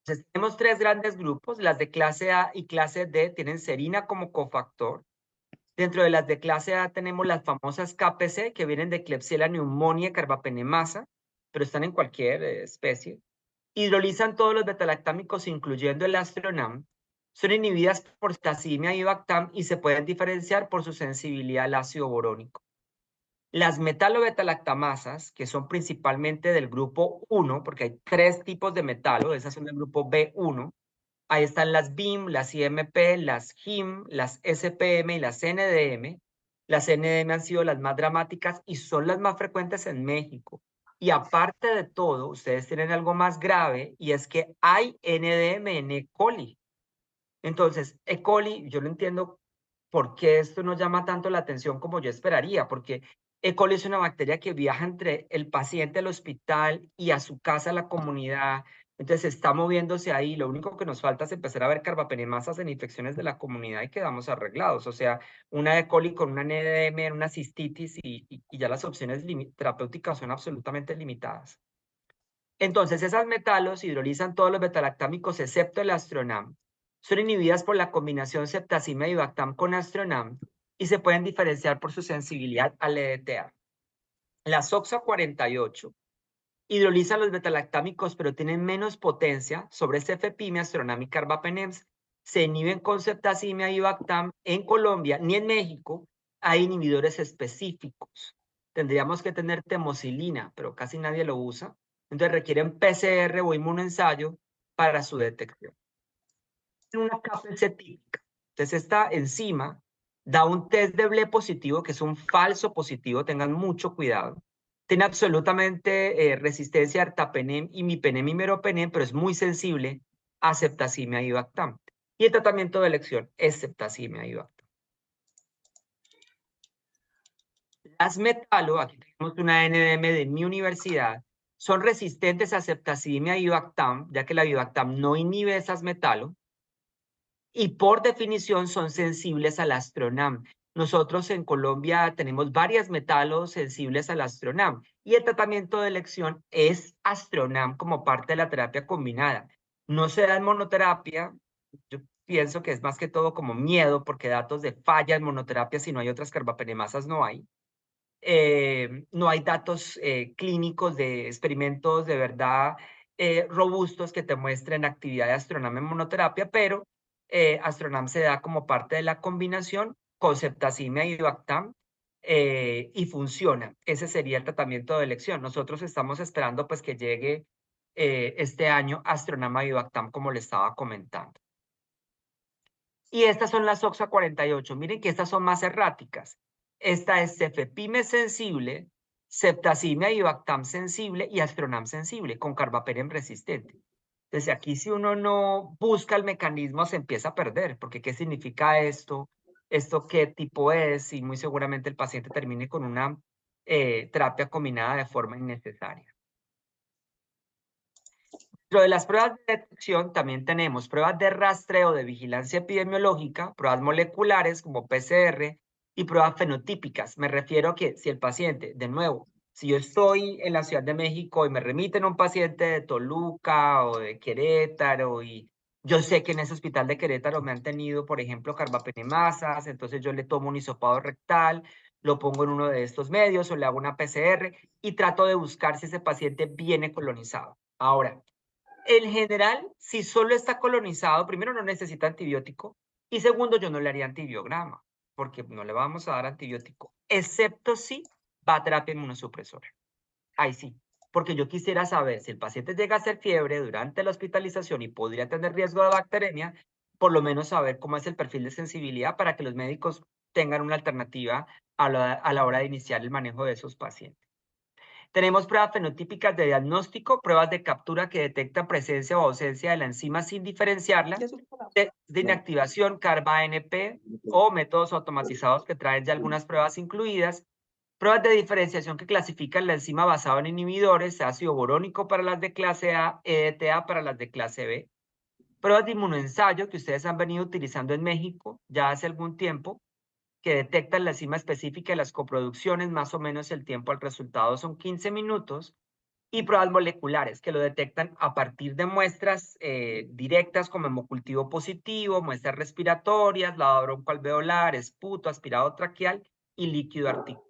Entonces, tenemos 3 grandes grupos. Las de clase A y clase D tienen serina como cofactor. Dentro de las de clase A tenemos las famosas KPC, que vienen de Klebsiella pneumoniae carbapenemasa, pero están en cualquier especie, hidrolizan todos los betalactámicos, incluyendo el astronam, son inhibidas por ceftazimia y bactam y se pueden diferenciar por su sensibilidad al ácido borónico. Las metalobetalactamasas, que son principalmente del grupo 1, porque hay 3 tipos de metalo, esas son del grupo B1, ahí están las BIM, las IMP, las HIM, las SPM y las NDM. Las NDM han sido las más dramáticas y son las más frecuentes en México. Y aparte de todo, ustedes tienen algo más grave y es que hay NDM en E. coli. Entonces, E. coli, yo no entiendo por qué esto no llama tanto la atención como yo esperaría, porque E. coli es una bacteria que viaja entre el paciente al hospital y a su casa, a la comunidad. Entonces está moviéndose ahí. Lo único que nos falta es empezar a ver carbapenemasas en infecciones de la comunidad y quedamos arreglados. O sea, una E. coli con una NDM, una cistitis y ya las opciones terapéuticas son absolutamente limitadas. Entonces, esas metalos hidrolizan todos los betalactámicos excepto el astronam. Son inhibidas por la combinación ceftazimia y bactam con astronam y se pueden diferenciar por su sensibilidad al EDTA. La SOXA 48 hidrolizan los betalactámicos, pero tienen menos potencia sobre cefepime, astronam y carbapenems. Se inhiben con ceftazimia y bactam. En Colombia ni en México hay inhibidores específicos. Tendríamos que tener temocilina, pero casi nadie lo usa. Entonces requieren PCR o inmunoensayo para su detección. Una KPC típica. Entonces esta enzima da un test de Ble positivo, que es un falso positivo, tengan mucho cuidado. Tiene absolutamente resistencia a ertapenem, imipenem y meropenem, pero es muy sensible a ceftazimia y bactam. Y el tratamiento de elección es ceftazimia y bactam. Las metalo, aquí tenemos una NDM de mi universidad, son resistentes a ceftazimia y bactam, ya que la bivactam no inhibe esas metalo, y por definición son sensibles al astronam. Nosotros en Colombia tenemos varias metalos sensibles al astronam y el tratamiento de elección es astronam como parte de la terapia combinada. No se da en monoterapia, yo pienso que es más que todo como miedo porque datos de falla en monoterapia, si no hay otras carbapenemasas no hay. No hay datos clínicos de experimentos de verdad robustos que te muestren actividad de astronam en monoterapia, pero astronam se da como parte de la combinación con ceftazimia y bactam y funciona. Ese sería el tratamiento de elección. Nosotros estamos esperando pues que llegue este año astronam y bactam como le estaba comentando. Y estas son las OXA 48. Miren que estas son más erráticas. Esta es cefepime sensible, ceftazimia y bactam sensible y astronam sensible con carbapenem resistente. Entonces aquí si uno no busca el mecanismo se empieza a perder, porque ¿qué significa esto? ¿Esto qué tipo es? Y muy seguramente el paciente termine con una terapia combinada de forma innecesaria. Dentro de las pruebas de detección también tenemos pruebas de rastreo de vigilancia epidemiológica, pruebas moleculares como PCR y pruebas fenotípicas. Me refiero a que si el paciente, de nuevo, si yo estoy en la Ciudad de México y me remiten a un paciente de Toluca o de Querétaro y yo sé que en ese hospital de Querétaro me han tenido, por ejemplo, carbapenemasas, entonces yo le tomo un hisopado rectal, lo pongo en uno de estos medios o le hago una PCR y trato de buscar si ese paciente viene colonizado. Ahora, en general, si solo está colonizado, primero no necesita antibiótico y segundo yo no le haría antibiograma porque no le vamos a dar antibiótico, excepto si va a terapia inmunosupresora. Ahí sí, porque yo quisiera saber si el paciente llega a hacer fiebre durante la hospitalización y podría tener riesgo de bacteremia, por lo menos saber cómo es el perfil de sensibilidad para que los médicos tengan una alternativa a la hora de iniciar el manejo de esos pacientes. Tenemos pruebas fenotípicas de diagnóstico, pruebas de captura que detectan presencia o ausencia de la enzima sin diferenciarla, de inactivación, CARBA-NP o métodos automatizados que traen ya algunas pruebas incluidas, pruebas de diferenciación que clasifican la enzima basado en inhibidores, ácido borónico para las de clase A, EDTA para las de clase B, pruebas de inmunoensayo que ustedes han venido utilizando en México ya hace algún tiempo, que detectan la enzima específica de las coproducciones, más o menos el tiempo al resultado son 15 minutos, y pruebas moleculares que lo detectan a partir de muestras directas como hemocultivo positivo, muestras respiratorias, lavado broncoalveolar, esputo, aspirado traqueal y líquido articular.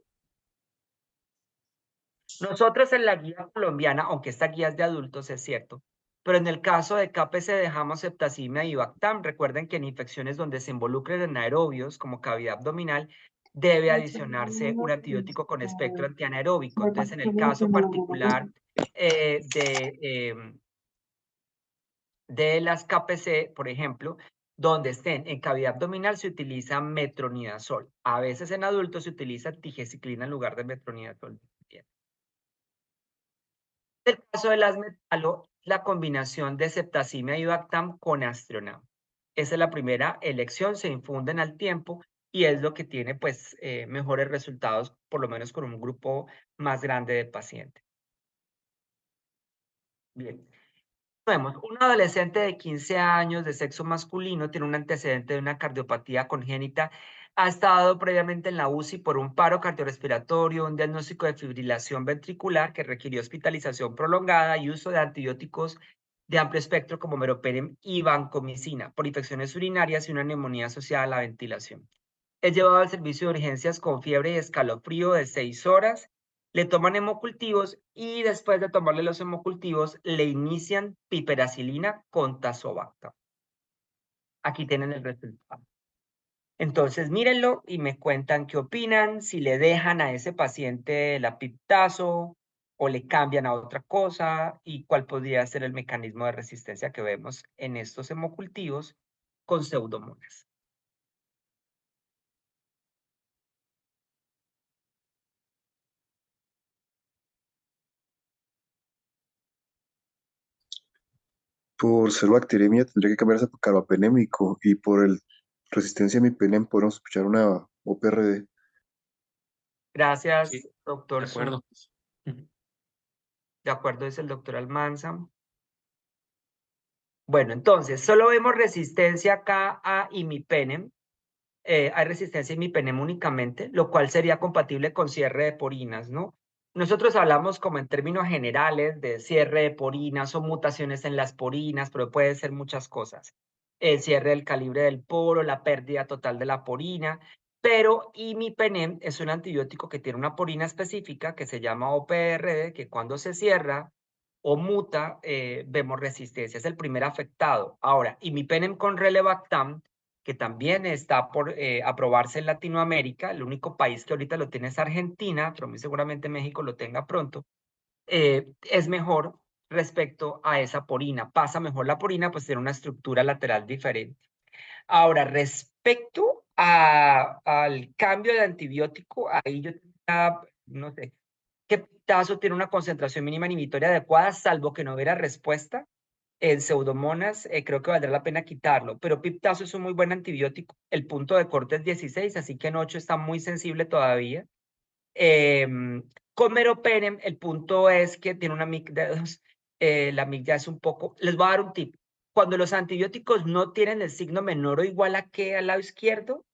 Nosotros en la guía colombiana, aunque esta guía es de adultos, es cierto, pero en el caso de KPC dejamos ceftazimia y Bactam. Recuerden que en infecciones donde se involucren anaerobios, como cavidad abdominal, debe adicionarse un antibiótico con espectro antianaeróbico. Entonces, en el caso particular de las KPC, por ejemplo, donde estén en cavidad abdominal se utiliza metronidazol. A veces en adultos se utiliza tigecyclina en lugar de metronidazol. En el caso de las metalo, la combinación de ceftazimia y Bactam con Astronam. Esa es la primera elección, se infunden al tiempo y es lo que tiene pues mejores resultados, por lo menos con un grupo más grande de pacientes. Bien. Vemos, un adolescente de 15 años de sexo masculino tiene un antecedente de una cardiopatía congénita, ha estado previamente en la UCI por un paro cardiorrespiratorio, un diagnóstico de fibrilación ventricular que requirió hospitalización prolongada y uso de antibióticos de amplio espectro como meropenem y vancomicina por infecciones urinarias y una neumonía asociada a la ventilación. Es llevado al servicio de urgencias con fiebre y escalofrío de 6 horas. Le toman hemocultivos y después de tomarle los hemocultivos le inician piperacilina con tazobactam. Aquí tienen el resultado. Entonces mírenlo y me cuentan qué opinan, si le dejan a ese paciente la piptazo o le cambian a otra cosa y cuál podría ser el mecanismo de resistencia que vemos en estos hemocultivos con pseudomonas. Por ser bacteremia tendría que cambiarse por carbapenémico y por el resistencia a mipenem podemos escuchar una OPRD. Gracias, Sí, de doctor acuerdo. Zul. De acuerdo, es el doctor Almanza. Bueno, entonces, solo vemos resistencia acá a imipenem. Hay resistencia a imipenem únicamente, lo cual sería compatible con cierre de porinas, ¿no? Nosotros hablamos como en términos generales de cierre de porinas o mutaciones en las porinas, pero puede ser muchas cosas. El cierre del calibre del poro, la pérdida total de la porina, pero imipenem es un antibiótico que tiene una porina específica que se llama OPRD, que cuando se cierra o muta, vemos resistencia. Es el primer afectado. Ahora, imipenem con relebactam, que también está por aprobarse en Latinoamérica, el único país que ahorita lo tiene es Argentina, pero muy seguramente México lo tenga pronto, es mejor respecto a esa porina. Pasa mejor la porina, pues tiene una estructura lateral diferente. Ahora, respecto al cambio de antibiótico, ahí yo tendría, no sé, ¿qué piptazo tiene una concentración mínima inhibitoria adecuada, salvo que no hubiera respuesta? En pseudomonas, creo que valdrá la pena quitarlo, pero piptazo es un muy buen antibiótico. El punto de corte es 16, así que en 8 está muy sensible todavía. Con meropenem, el punto es que tiene una MIC de 2. La MIC ya es un poco. Les voy a dar un tip. Cuando los antibióticos no tienen el signo menor o igual a que al lado izquierdo,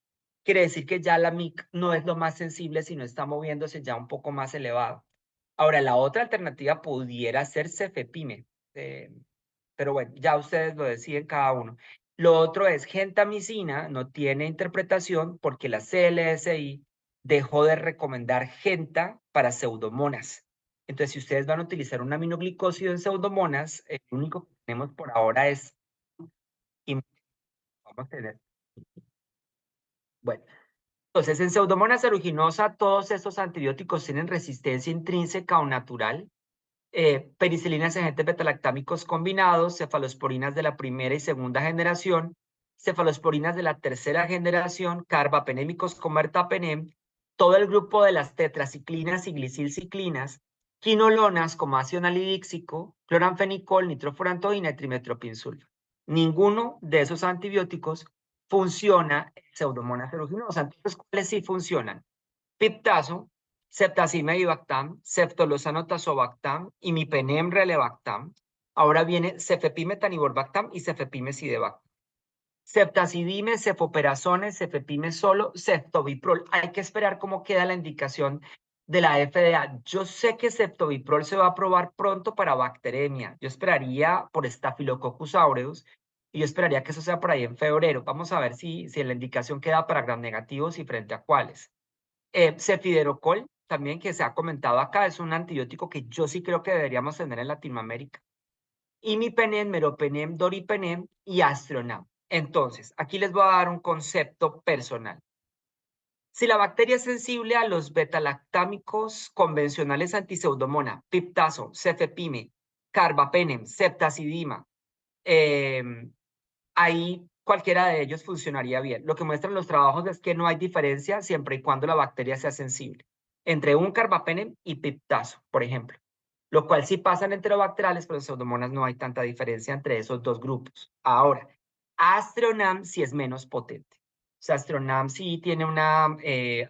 quiere decir que ya la MIC no es lo más sensible, sino está moviéndose ya un poco más elevado. Ahora, la otra alternativa pudiera ser cefepime. Pero bueno, ya ustedes lo deciden cada uno. Lo otro es gentamicina, no tiene interpretación porque la CLSI dejó de recomendar genta para pseudomonas. Entonces, si ustedes van a utilizar un aminoglicósido en pseudomonas, el único que tenemos por ahora es... Vamos a tener. Bueno, entonces en pseudomonas aeruginosa todos estos antibióticos tienen resistencia intrínseca o natural. Penicilinas y agentes betalactámicos combinados, cefalosporinas de la primera y segunda generación, cefalosporinas de la tercera generación, carbapenémicos con mertapenem, todo el grupo de las tetraciclinas y glicilciclinas, quinolonas como ácido nalidíxico, cloranfenicol, nitrofurantoína y trimetropinsulfa. Ninguno de esos antibióticos funciona en pseudomonas aeruginosa. Entonces, ¿cuáles sí funcionan? Piptazo, ceftazimia y Bactam, ceftolozano tazobactam, imipenem relebactam. Ahora viene cefepime taniborbactam y cefepime sidebactam. Ceftazidime, cefoperazone, cefepime solo, ceftobiprol. Hay que esperar cómo queda la indicación de la FDA. Yo sé que ceftobiprol se va a aprobar pronto para bacteremia. Yo esperaría por Staphylococcus aureus y yo esperaría que eso sea por ahí en febrero. Vamos a ver si la indicación queda para gram negativos y frente a cuáles. Cefiderocol también que se ha comentado acá, es un antibiótico que yo sí creo que deberíamos tener en Latinoamérica. Imipenem, meropenem, doripenem y Astronam. Entonces, aquí les voy a dar un concepto personal. Si la bacteria es sensible a los betalactámicos convencionales antiseudomona, piptazo, cefepime, carbapenem, ceftazidima, ahí cualquiera de ellos funcionaría bien. Lo que muestran los trabajos es que no hay diferencia siempre y cuando la bacteria sea sensible entre un carbapenem y piptazo, por ejemplo. Lo cual sí pasa en enterobacteriales, pero en pseudomonas no hay tanta diferencia entre esos dos grupos. Ahora, Astronam sí es menos potente. O sea, Astronam sí tiene una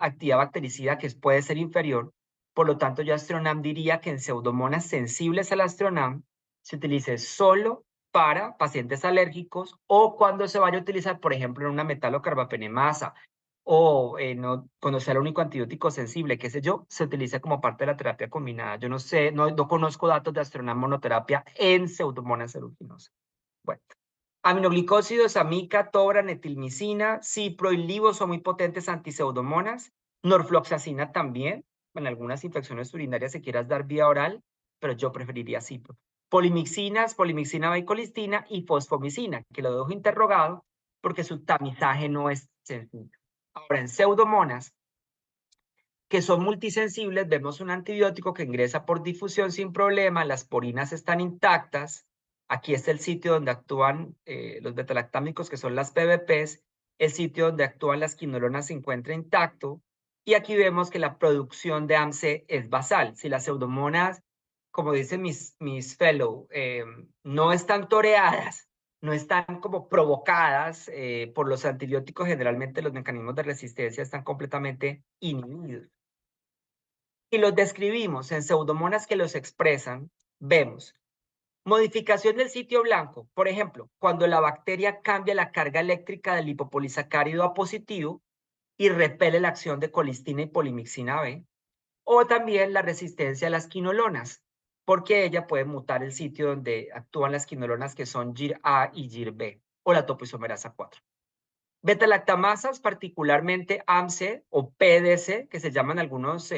actividad bactericida que puede ser inferior. Por lo tanto, yo Astronam diría que en pseudomonas sensibles al Astronam se utilice solo para pacientes alérgicos o cuando se vaya a utilizar, por ejemplo, en una metalocarbapenemasa o cuando sea el único antibiótico sensible, qué sé yo, se utiliza como parte de la terapia combinada. Yo no sé, no conozco datos de Astronam monoterapia en Pseudomonas aeruginosa. Bueno, aminoglicósidos, amica, tobra, netilmicina, cipro y libo son muy potentes antipseudomonas. Norfloxacina también, en algunas infecciones urinarias se quieras dar vía oral, pero yo preferiría cipro. Polimixinas, polimixina vaincolistina y fosfomicina, que lo dejo interrogado porque su tamizaje no es sencillo. Ahora, en pseudomonas, que son multisensibles, vemos un antibiótico que ingresa por difusión sin problema, las porinas están intactas. Aquí está el sitio donde actúan los betalactámicos, que son las PBPs. El sitio donde actúan las quinolonas se encuentra intacto. Y aquí vemos que la producción de AMSE es basal. Si las pseudomonas, como dicen mis fellow, no están toreadas, no están como provocadas por los antibióticos, generalmente los mecanismos de resistencia están completamente inhibidos. Y los describimos en pseudomonas que los expresan, vemos modificación del sitio blanco. Por ejemplo, cuando la bacteria cambia la carga eléctrica del lipopolisacárido a positivo y repele la acción de colistina y polimixina B. O también la resistencia a las quinolonas, porque ella puede mutar el sitio donde actúan las quinolonas que son GIR-A y GIR-B, o la topoisomerasa 4. Betalactamasas, particularmente AMSE o PDC, que se llaman algunos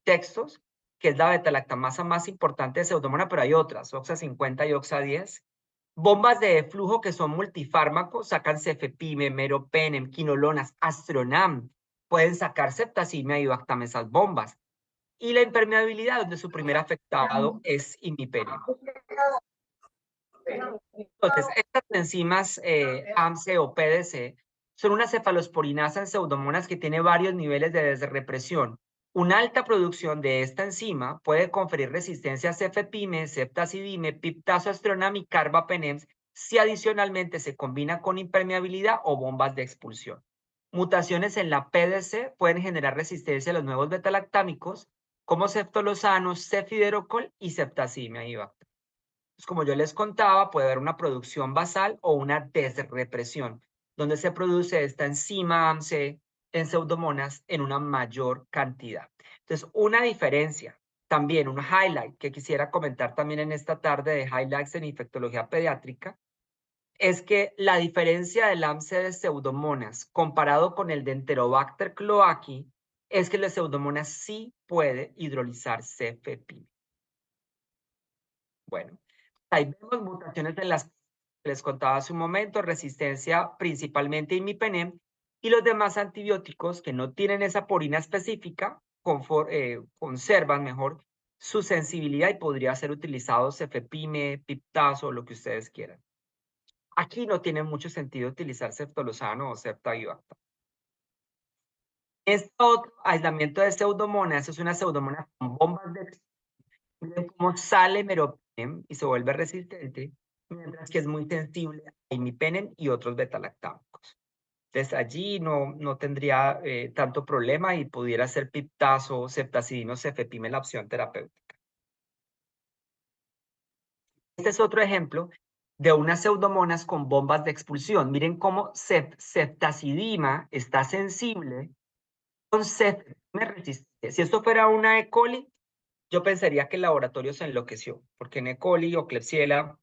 textos, que es la betalactamasa más importante de pseudomona, pero hay otras, OXA 50 y OXA 10. Bombas de flujo que son multifármacos, sacan cefepime, meropenem, quinolonas, Astronam, pueden sacar ceftazimia y bactam, esas bombas. Y la impermeabilidad, donde su primer afectado es imipenem. Entonces, estas enzimas AMSE o PDC son una cefalosporinasa en pseudomonas que tiene varios niveles de desrepresión. Una alta producción de esta enzima puede conferir resistencia a cefepime, ceftazidime, piptazo, Astronam y carbapenems si adicionalmente se combina con impermeabilidad o bombas de expulsión. Mutaciones en la PDC pueden generar resistencia a los nuevos betalactámicos como ceftolozano, cefiderocol y ceftazimia y bactam. Como yo les contaba, puede haber una producción basal o una desrepresión, donde se produce esta enzima AMSE en pseudomonas en una mayor cantidad. Entonces, una diferencia, también un highlight que quisiera comentar también en esta tarde de highlights en infectología pediátrica, es que la diferencia del AMSE de pseudomonas comparado con el de Enterobacter cloaci es que la pseudomonas sí puede hidrolizar cefepime. Bueno, ahí vemos mutaciones en las que les contaba hace un momento, resistencia principalmente a imipenem, y los demás antibióticos que no tienen esa porina específica conservan mejor su sensibilidad y podría ser utilizado cefepime, piptazo, lo que ustedes quieran. Aquí no tiene mucho sentido utilizar ceftolozano o ceftibactam. Este otro aislamiento de pseudomonas es una pseudomona con bombas de miren cómo sale meropenem y se vuelve resistente, mientras que es muy sensible a imipenem y otros betalactámicos. Entonces allí no tendría tanto problema y pudiera ser piptazo, ceftazidino, cefepime la opción terapéutica. Este es otro ejemplo de unas pseudomonas con bombas de expulsión. Miren cómo ceftazidima está sensible con cefepime resistente. Si esto fuera una E. coli, yo pensaría que el laboratorio se enloqueció, porque en E. coli o Klebsiella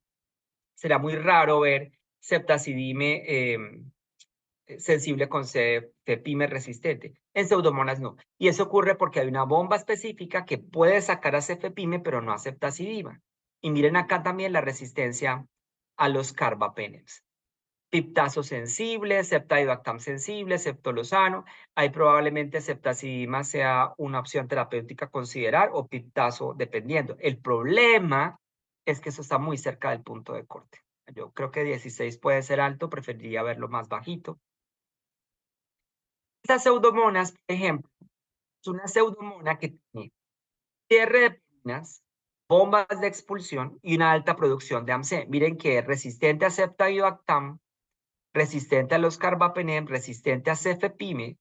será muy raro ver ceftazidime sensible con cefepime resistente. En Pseudomonas no. Y eso ocurre porque hay una bomba específica que puede sacar a cefepime, pero no a ceftazidima. Y miren acá también la resistencia a los carbapenems. Piptazo sensible, ceftadibactam sensible, ceftolozano. Ahí probablemente ceftazidima sea una opción terapéutica a considerar o piptazo dependiendo. El problema es que eso está muy cerca del punto de corte. Yo creo que 16 puede ser alto, preferiría verlo más bajito. Estas pseudomonas, por ejemplo, es una pseudomona que tiene cierre de perinas, bombas de expulsión y una alta producción de AMC. Miren que es resistente a ceftadibactam, resistente a los carbapenem, resistente a cefepime,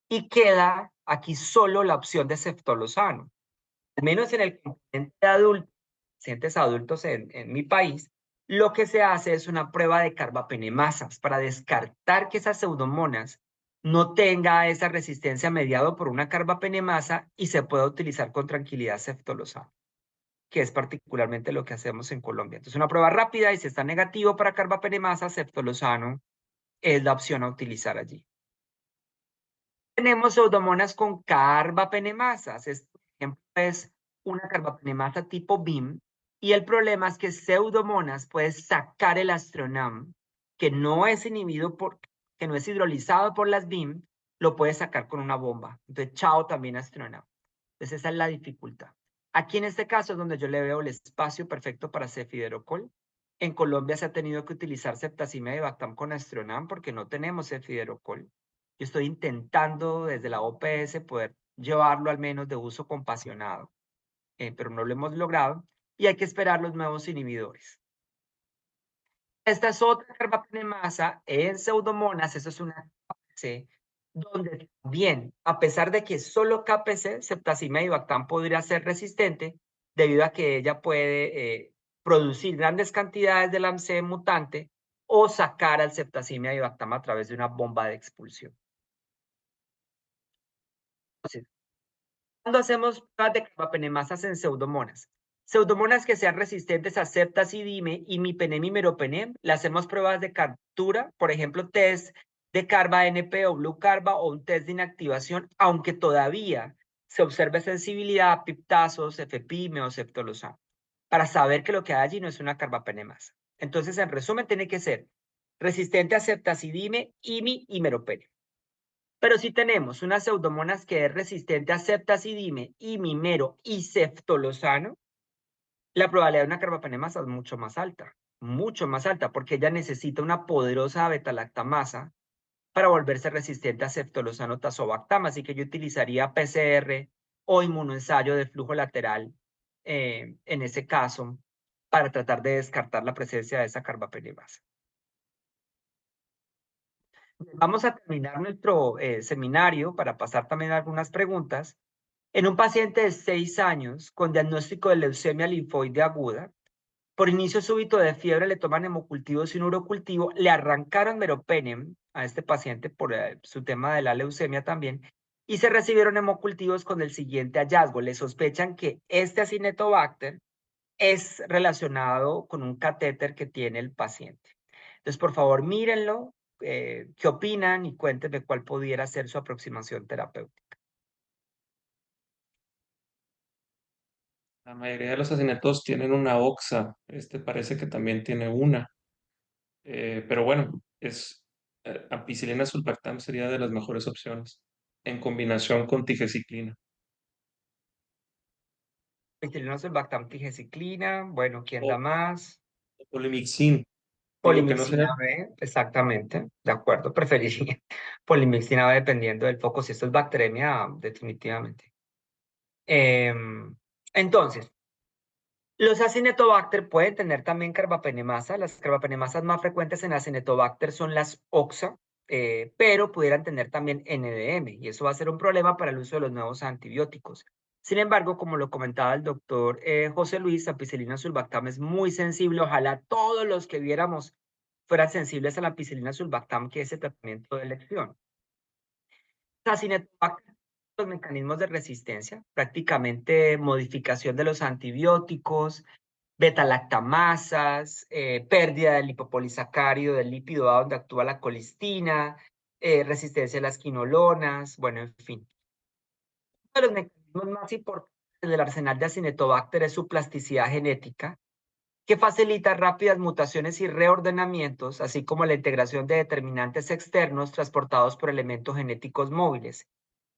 y queda aquí solo la opción de ceftolozano. Al menos en el componente de adultos, pacientes adultos en mi país, lo que se hace es una prueba de carbapenemasas para descartar que esas pseudomonas no tenga esa resistencia mediado por una carbapenemasa y se pueda utilizar con tranquilidad ceftolozano, que es particularmente lo que hacemos en Colombia. Entonces, una prueba rápida y si está negativo para carbapenemasa, ceftolozano es la opción a utilizar allí. Tenemos pseudomonas con carbapenemasas. Por ejemplo, es una carbapenemasa tipo BIM. Y el problema es que pseudomonas puede sacar el astronam, que no es inhibido que no es hidrolizado por las BIM, lo puede sacar con una bomba. Entonces, chao también astronam. Entonces, esa es la dificultad. Aquí en este caso es donde yo le veo el espacio perfecto para cefiderocol. En Colombia se ha tenido que utilizar ceftazimib y bactam con astronam porque no tenemos cefiderocol. Yo estoy intentando desde la OPS poder llevarlo al menos de uso compasionado, pero no lo hemos logrado y hay que esperar los nuevos inhibidores. Esta es otra carbapenemasa en pseudomonas, eso es una KPC, donde también, a pesar de que solo KPC, ceftazimib y bactam podría ser resistente, debido a que ella puede producir grandes cantidades del AMC mutante o sacar al ceftazimib y bactam a través de una bomba de expulsión. Entonces, cuando hacemos pruebas de carbapenemasas en pseudomonas, pseudomonas que sean resistentes a ceftazidime, imipenem y meropenem, le hacemos pruebas de captura, por ejemplo, test de carba-NP o blue carba o un test de inactivación, aunque todavía se observe sensibilidad a piptazos, cefepime o ceftolozano, para saber que lo que hay allí no es una carbapenemasa. Entonces, en resumen, tiene que ser resistente a ceftazidime, IMI y meropenem. Pero si tenemos unas pseudomonas que es resistente a ceftazidime, imimero y ceftolozano, la probabilidad de una carbapenemasa es mucho más alta, porque ella necesita una poderosa beta-lactamasa para volverse resistente a ceftolozano tazobactam. Así que yo utilizaría PCR o inmunoensayo de flujo lateral en ese caso para tratar de descartar la presencia de esa carbapenemasa. Vamos a terminar nuestro seminario para pasar también algunas preguntas. En un paciente de 6 años con diagnóstico de leucemia linfoide aguda, por inicio súbito de fiebre le toman hemocultivos y un urocultivo, le arrancaron meropenem a este paciente por su tema de la leucemia también, y se recibieron hemocultivos con el siguiente hallazgo. Le sospechan que este Acinetobacter es relacionado con un catéter que tiene el paciente. Entonces, por favor, mírenlo, qué opinan y cuéntenme cuál pudiera ser su aproximación terapéutica. La mayoría de los acinetos tienen una oxa, este parece que también tiene una. Pero bueno, ampicilina sulbactam sería de las mejores opciones en combinación con tigecyclina. Penicilina sulbactam, tigecyclina, bueno, ¿quién da O más? polimixin. Digo que no sería. Polimixina B, exactamente, de acuerdo, preferiría polimixina B dependiendo del foco, si esto es bacteremia, definitivamente. Entonces, los Acinetobacter pueden tener también carbapenemasa. Las carbapenemasas más frecuentes en Acinetobacter son las OXA, pero pudieran tener también NDM, y eso va a ser un problema para el uso de los nuevos antibióticos. Sin embargo, como lo comentaba el doctor José Luis, ampicilina sulbactam es muy sensible. Ojalá todos los que viéramos fueran sensibles a la ampicilina sulbactam, que es el tratamiento de elección. Acinetobacter, los mecanismos de resistencia, prácticamente modificación de los antibióticos, beta-lactamasas, pérdida del lipopolisacárido, del lípido A donde actúa la colistina, resistencia a las quinolonas, bueno, en fin. Uno de los mecanismos más importantes del arsenal de Acinetobacter es su plasticidad genética, que facilita rápidas mutaciones y reordenamientos, así como la integración de determinantes externos transportados por elementos genéticos móviles.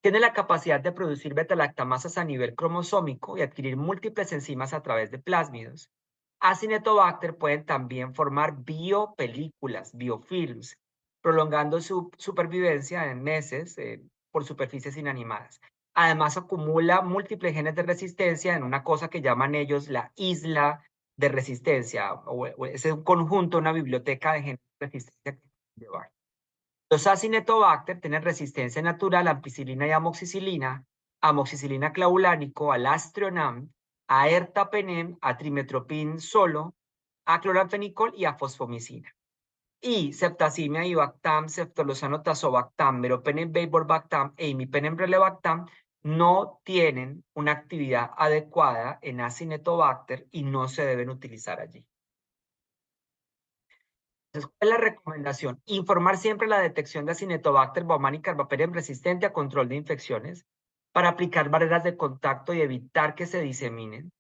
Tiene la capacidad de producir betalactamasas a nivel cromosómico y adquirir múltiples enzimas a través de plásmidos. Acinetobacter pueden también formar biopelículas, biofilms, prolongando su supervivencia en meses por superficies inanimadas. Además, acumula múltiples genes de resistencia en una cosa que llaman ellos la isla de resistencia, o es un conjunto, una biblioteca de genes de resistencia que pueden llevar. Los Acinetobacter tienen resistencia natural a ampicilina y amoxicilina clavulánico, al Astrionam, a ertapenem, a trimetoprim solo, a cloramfenicol y a fosfomicina. Y ceftazimia, ibactam, ceftolozano tazobactam, meropenem vaporbactam e imipenem relebactam no tienen una actividad adecuada en Acinetobacter y no se deben utilizar allí. Entonces, ¿cuál es la recomendación? Informar siempre la detección de Acinetobacter baumannii carbapenem resistente a control de infecciones para aplicar barreras de contacto y evitar que se diseminen.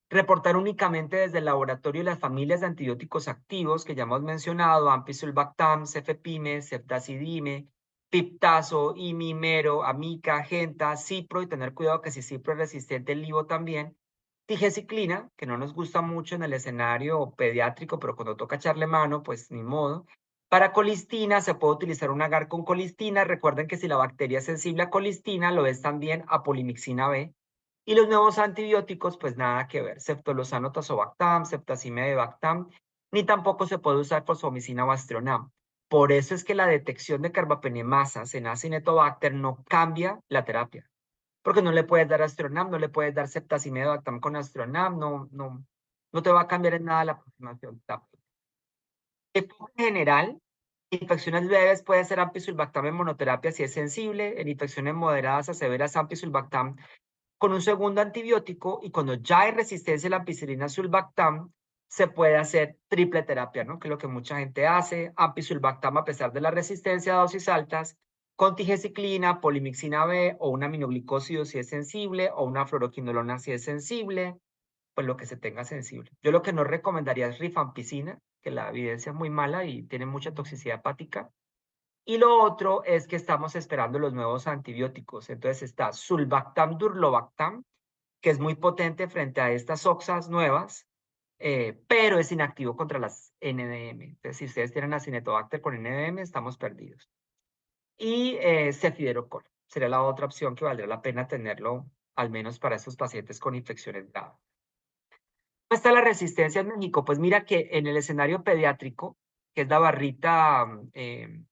Reportar únicamente desde el laboratorio las familias de antibióticos activos que ya hemos mencionado, ampicillobactam, cefepime, ceftazidime, piptazo, imimero, amica, genta, cipro, y tener cuidado que si cipro es resistente, el livo también. Tigeciclina, que no nos gusta mucho en el escenario pediátrico, pero cuando toca echarle mano, pues ni modo. Para colistina se puede utilizar un agar con colistina. Recuerden que si la bacteria es sensible a colistina, lo es también a polimixina B. Y los nuevos antibióticos, pues nada que ver. Ceftolozano tazobactam, ceftazimebactam, ni tampoco se puede usar fosfomicina o Astrionam. Por eso es que la detección de carbapenemasas en Acinetobacter no cambia la terapia. Porque no le puedes dar Astrionam, no le puedes dar ceftazimebactam con Astrionam, no te va a cambiar en nada la aproximación. En general, infecciones leves puede ser ampicillobactam en monoterapia si es sensible, en infecciones moderadas a severas ampicillobactam con un segundo antibiótico, y cuando ya hay resistencia a la ampicilina sulbactam, se puede hacer triple terapia, ¿no? Que es lo que mucha gente hace, ampicillobactam a pesar de la resistencia a dosis altas, con tigeciclina, polimixina B o un aminoglicósido si es sensible, o una fluoroquinolona si es sensible, pues lo que se tenga sensible. Yo lo que no recomendaría es rifampicina, que la evidencia es muy mala y tiene mucha toxicidad hepática. Y lo otro es que estamos esperando los nuevos antibióticos. Entonces está sulbactam durlobactam, que es muy potente frente a estas oxas nuevas, pero es inactivo contra las NDM. Entonces, si ustedes tienen Acinetobacter con NDM, estamos perdidos. Y cefiderocol sería la otra opción que valdría la pena tenerlo, al menos para estos pacientes con infecciones graves. ¿Cómo está la resistencia en México? Pues mira que en el escenario pediátrico, que es la barrita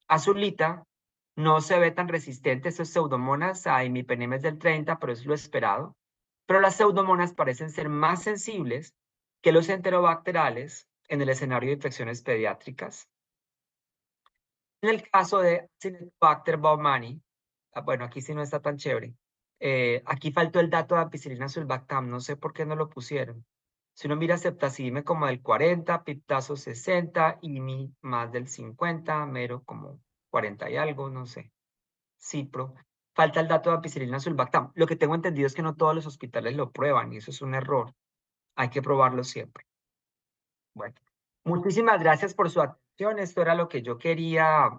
azulita, no se ve tan resistente estos pseudomonas a imipenemes del 30, pero es lo esperado. Pero las pseudomonas parecen ser más sensibles que los enterobacterales en el escenario de infecciones pediátricas. En el caso de Acinetobacter baumannii, bueno, aquí sí no está tan chévere. Aquí faltó el dato de ampicilina sulbactam, no sé por qué no lo pusieron. Si uno mira ceftazidime como del 40, piptazo 60, IMI más del 50, mero como 40 y algo, no sé. Cipro. Falta el dato de ampicilina sulbactam. Lo que tengo entendido es que no todos los hospitales lo prueban y eso es un error. Hay que probarlo siempre. Bueno, muchísimas gracias por su atención. Esto era lo que yo quería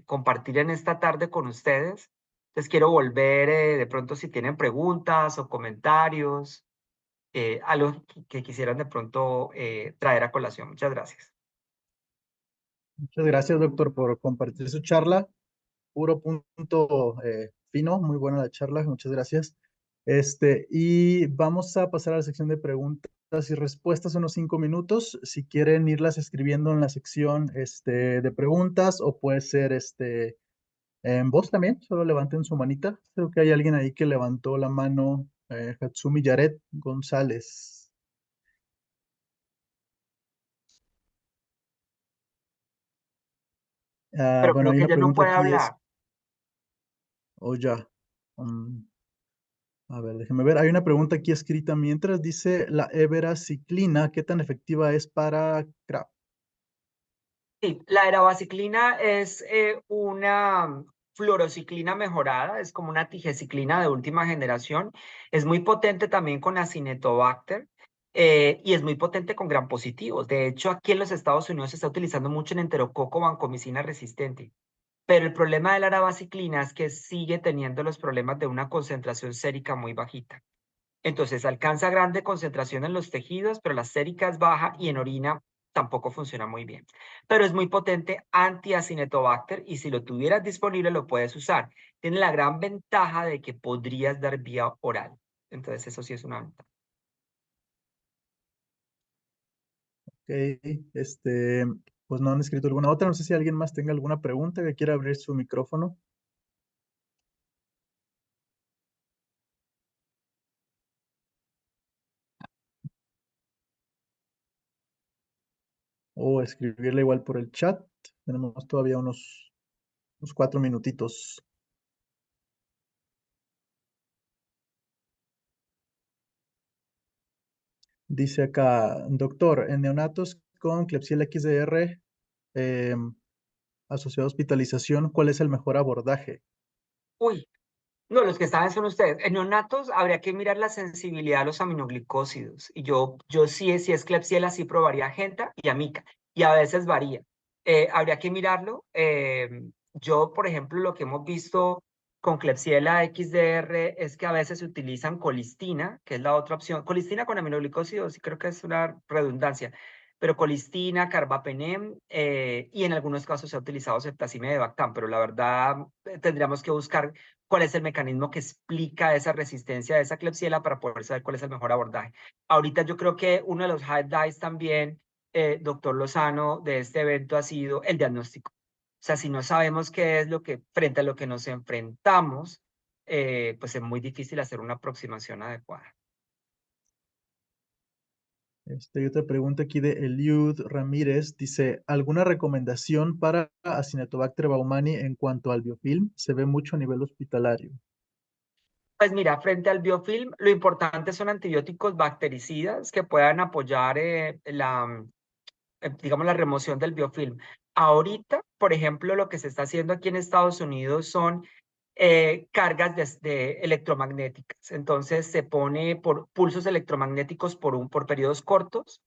compartir en esta tarde con ustedes. Les quiero volver de pronto si tienen preguntas o comentarios, algo que quisieran de pronto traer a colación. Muchas gracias. Muchas gracias, doctor, por compartir su charla. Puro punto fino, muy buena la charla, muchas gracias. Y vamos a pasar a la sección de preguntas y respuestas, unos 5 minutos. Si quieren irlas escribiendo en la sección de preguntas, o puede ser en voz también, solo levanten su manita. Creo que hay alguien ahí que levantó la mano, Hatsumi Yaret González. Pero Bueno, creo hay que una ella no pregunta puede aquí, hablar. o ya. A ver, déjeme ver. Hay una pregunta aquí escrita mientras dice la everaciclina, ¿qué tan efectiva es para CRAP? Sí, la erabaciclina es una fluorociclina mejorada, es como una tigeciclina de última generación. Es muy potente también con Acinetobacter y es muy potente con gram positivos. De hecho, aquí en los Estados Unidos se está utilizando mucho en enterococo vancomicina resistente. Pero el problema de la arabaciclina es que sigue teniendo los problemas de una concentración sérica muy bajita. Entonces alcanza grande concentración en los tejidos, pero la sérica es baja y en orina tampoco funciona muy bien. Pero es muy potente anti-Acinetobacter y si lo tuvieras disponible lo puedes usar. Tiene la gran ventaja de que podrías dar vía oral. Entonces eso sí es una ventaja. Ok, pues no han escrito alguna otra. No sé si alguien más tenga alguna pregunta que quiera abrir su micrófono. O escribirle igual por el chat. Tenemos todavía unos 4 minutitos. Dice acá, doctor, en neonatos con Klebsiella XDR asociado a hospitalización, ¿cuál es el mejor abordaje? Uy, no, los que saben son ustedes. En neonatos habría que mirar la sensibilidad a los aminoglicósidos. Y yo sí, si es Klebsiella, sí probaría Genta y Amica. Y a veces varía. Habría que mirarlo. Yo, por ejemplo, lo que hemos visto con Klebsiella XDR es que a veces se utilizan colistina, que es la otra opción. Colistina con aminoglicósidos, sí creo que es una redundancia. Pero colistina, carbapenem, y en algunos casos se ha utilizado ceftazimib de Bactam, pero la verdad tendríamos que buscar cuál es el mecanismo que explica esa resistencia de esa Klebsiella para poder saber cuál es el mejor abordaje. Ahorita yo creo que uno de los highlights también, doctor Lozano, de este evento ha sido el diagnóstico. O sea, si no sabemos qué es lo que, frente a lo que nos enfrentamos, pues es muy difícil hacer una aproximación adecuada. Hay otra pregunta aquí de Eliud Ramírez. Dice, ¿alguna recomendación para Acinetobacter baumannii en cuanto al biofilm? Se ve mucho a nivel hospitalario. Pues mira, frente al biofilm, lo importante son antibióticos bactericidas que puedan apoyar digamos, la remoción del biofilm. Ahorita, por ejemplo, lo que se está haciendo aquí en Estados Unidos son cargas de electromagnéticas. Entonces se pone por pulsos electromagnéticos por periodos cortos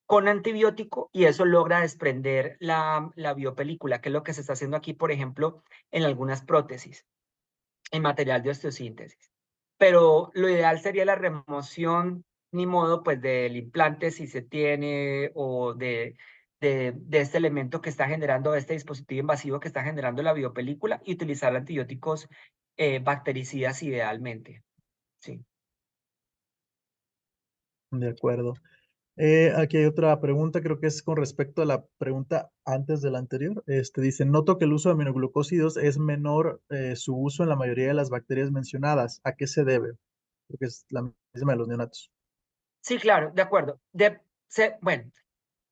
con antibiótico y eso logra desprender la biopelícula, que es lo que se está haciendo aquí, por ejemplo, en algunas prótesis, en material de osteosíntesis. Pero lo ideal sería la remoción, ni modo, pues del implante si se tiene o de este elemento que está generando, este dispositivo invasivo que está generando la biopelícula y utilizar antibióticos bactericidas idealmente. Sí. De acuerdo. Aquí hay otra pregunta, creo que es con respecto a la pregunta antes de la anterior. Dice, noto que el uso de aminoglucósidos es menor su uso en la mayoría de las bacterias mencionadas. ¿A qué se debe? Porque es la misma de los neonatos. Sí, claro, de acuerdo. Bueno,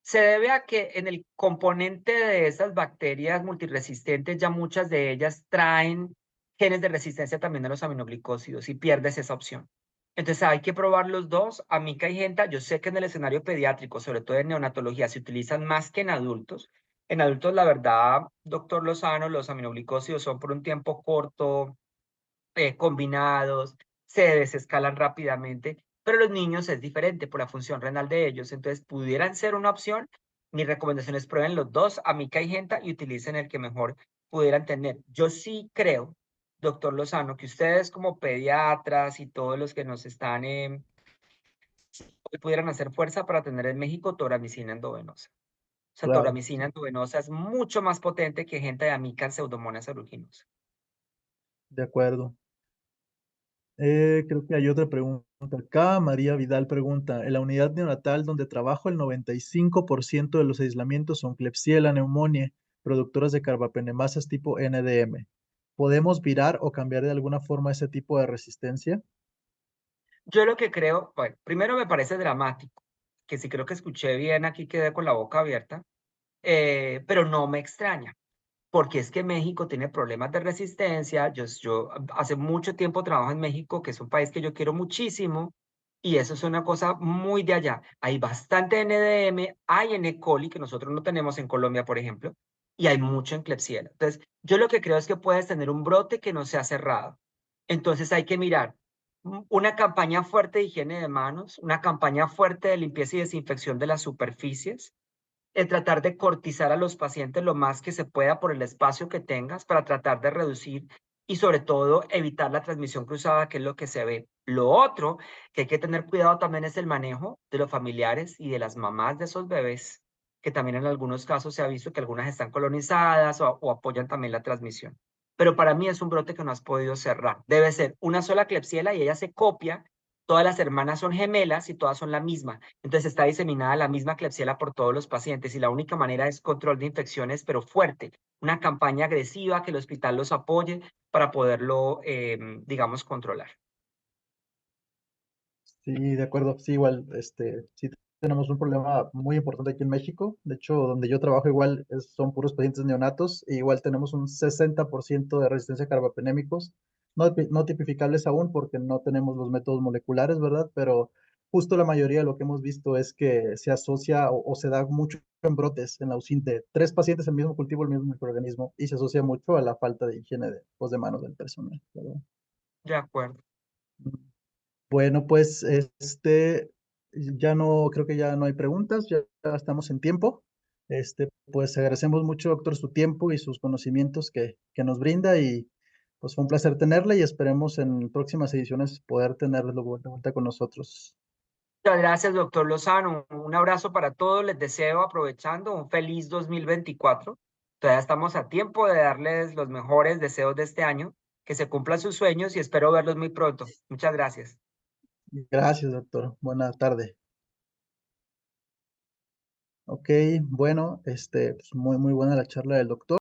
se debe a que en el componente de esas bacterias multiresistentes, ya muchas de ellas traen genes de resistencia también a los aminoglicósidos y pierdes esa opción. Entonces hay que probar los dos, amica y genta. Yo sé que en el escenario pediátrico, sobre todo en neonatología, se utilizan más que en adultos. En adultos, la verdad, doctor Lozano, los aminoglicósidos son por un tiempo corto, combinados, se desescalan rápidamente, pero los niños es diferente por la función renal de ellos, entonces pudieran ser una opción. Mi recomendación es prueben los dos, amica y genta, y utilicen el que mejor pudieran tener. Yo sí creo, doctor Lozano, que ustedes como pediatras y todos los que nos están, pudieran hacer fuerza para tener en México toramicina endovenosa. O sea, Claro, toramicina endovenosa es mucho más potente que genta de amica en pseudomonas aeruginosa. de acuerdo. Creo que hay otra pregunta acá. María Vidal pregunta, en la unidad neonatal donde trabajo, el 95% de los aislamientos son Klebsiella pneumoniae, productoras de carbapenemasas tipo NDM. ¿Podemos virar o cambiar de alguna forma ese tipo de resistencia? Yo lo que creo, bueno, primero me parece dramático, que si creo que escuché bien, aquí quedé con la boca abierta, pero no me extraña, porque es que México tiene problemas de resistencia. Yo hace mucho tiempo trabajo en México, que es un país que yo quiero muchísimo, Y eso es una cosa muy de allá. Hay bastante NDM, hay N. coli, que nosotros no tenemos en Colombia, por ejemplo, y hay mucho en Klebsiella. Entonces, yo lo que creo es que puedes tener un brote que no se ha cerrado. Entonces, hay que mirar una campaña fuerte de higiene de manos, una campaña fuerte de limpieza y desinfección de las superficies, tratar de cortizar a los pacientes lo más que se pueda por el espacio que tengas para tratar de reducir y sobre todo evitar la transmisión cruzada, que es lo que se ve. Lo otro que hay que tener cuidado también es el manejo de los familiares y de las mamás de esos bebés, que también en algunos casos se ha visto que algunas están colonizadas o apoyan también la transmisión. Pero para mí es un brote que no has podido cerrar. Debe ser una sola Klebsiella y ella se copia. Todas las hermanas son gemelas y todas son la misma. Entonces está diseminada la misma Klebsiella por todos los pacientes y la única manera es control de infecciones, pero fuerte. Una campaña agresiva que el hospital los apoye para poderlo, digamos, controlar. Sí, de acuerdo. Sí, igual, sí tenemos un problema muy importante aquí en México. De hecho, donde yo trabajo igual son puros pacientes neonatos. E igual tenemos un 60% de resistencia a carbapenémicos. No tipificables aún porque no tenemos los métodos moleculares, ¿verdad? Pero justo la mayoría de lo que hemos visto es que se asocia o se da mucho en brotes en la UCIN de 3 pacientes en el mismo cultivo, el mismo microorganismo, y se asocia mucho a la falta de higiene de, pues, de manos del personal, ¿verdad? De acuerdo. Bueno, pues ya no, creo que ya no hay preguntas, ya estamos en tiempo. Pues agradecemos mucho, doctor, su tiempo y sus conocimientos que nos brinda y pues fue un placer tenerle y esperemos en próximas ediciones poder tenerlo de vuelta con nosotros. Muchas gracias, doctor Lozano. Un abrazo para todos. Les deseo, aprovechando, un feliz 2024. Todavía estamos a tiempo de darles los mejores deseos de este año, que se cumplan sus sueños y espero verlos muy pronto. Muchas gracias. Gracias, doctor. Buena tarde. Ok, bueno, pues muy buena la charla del doctor.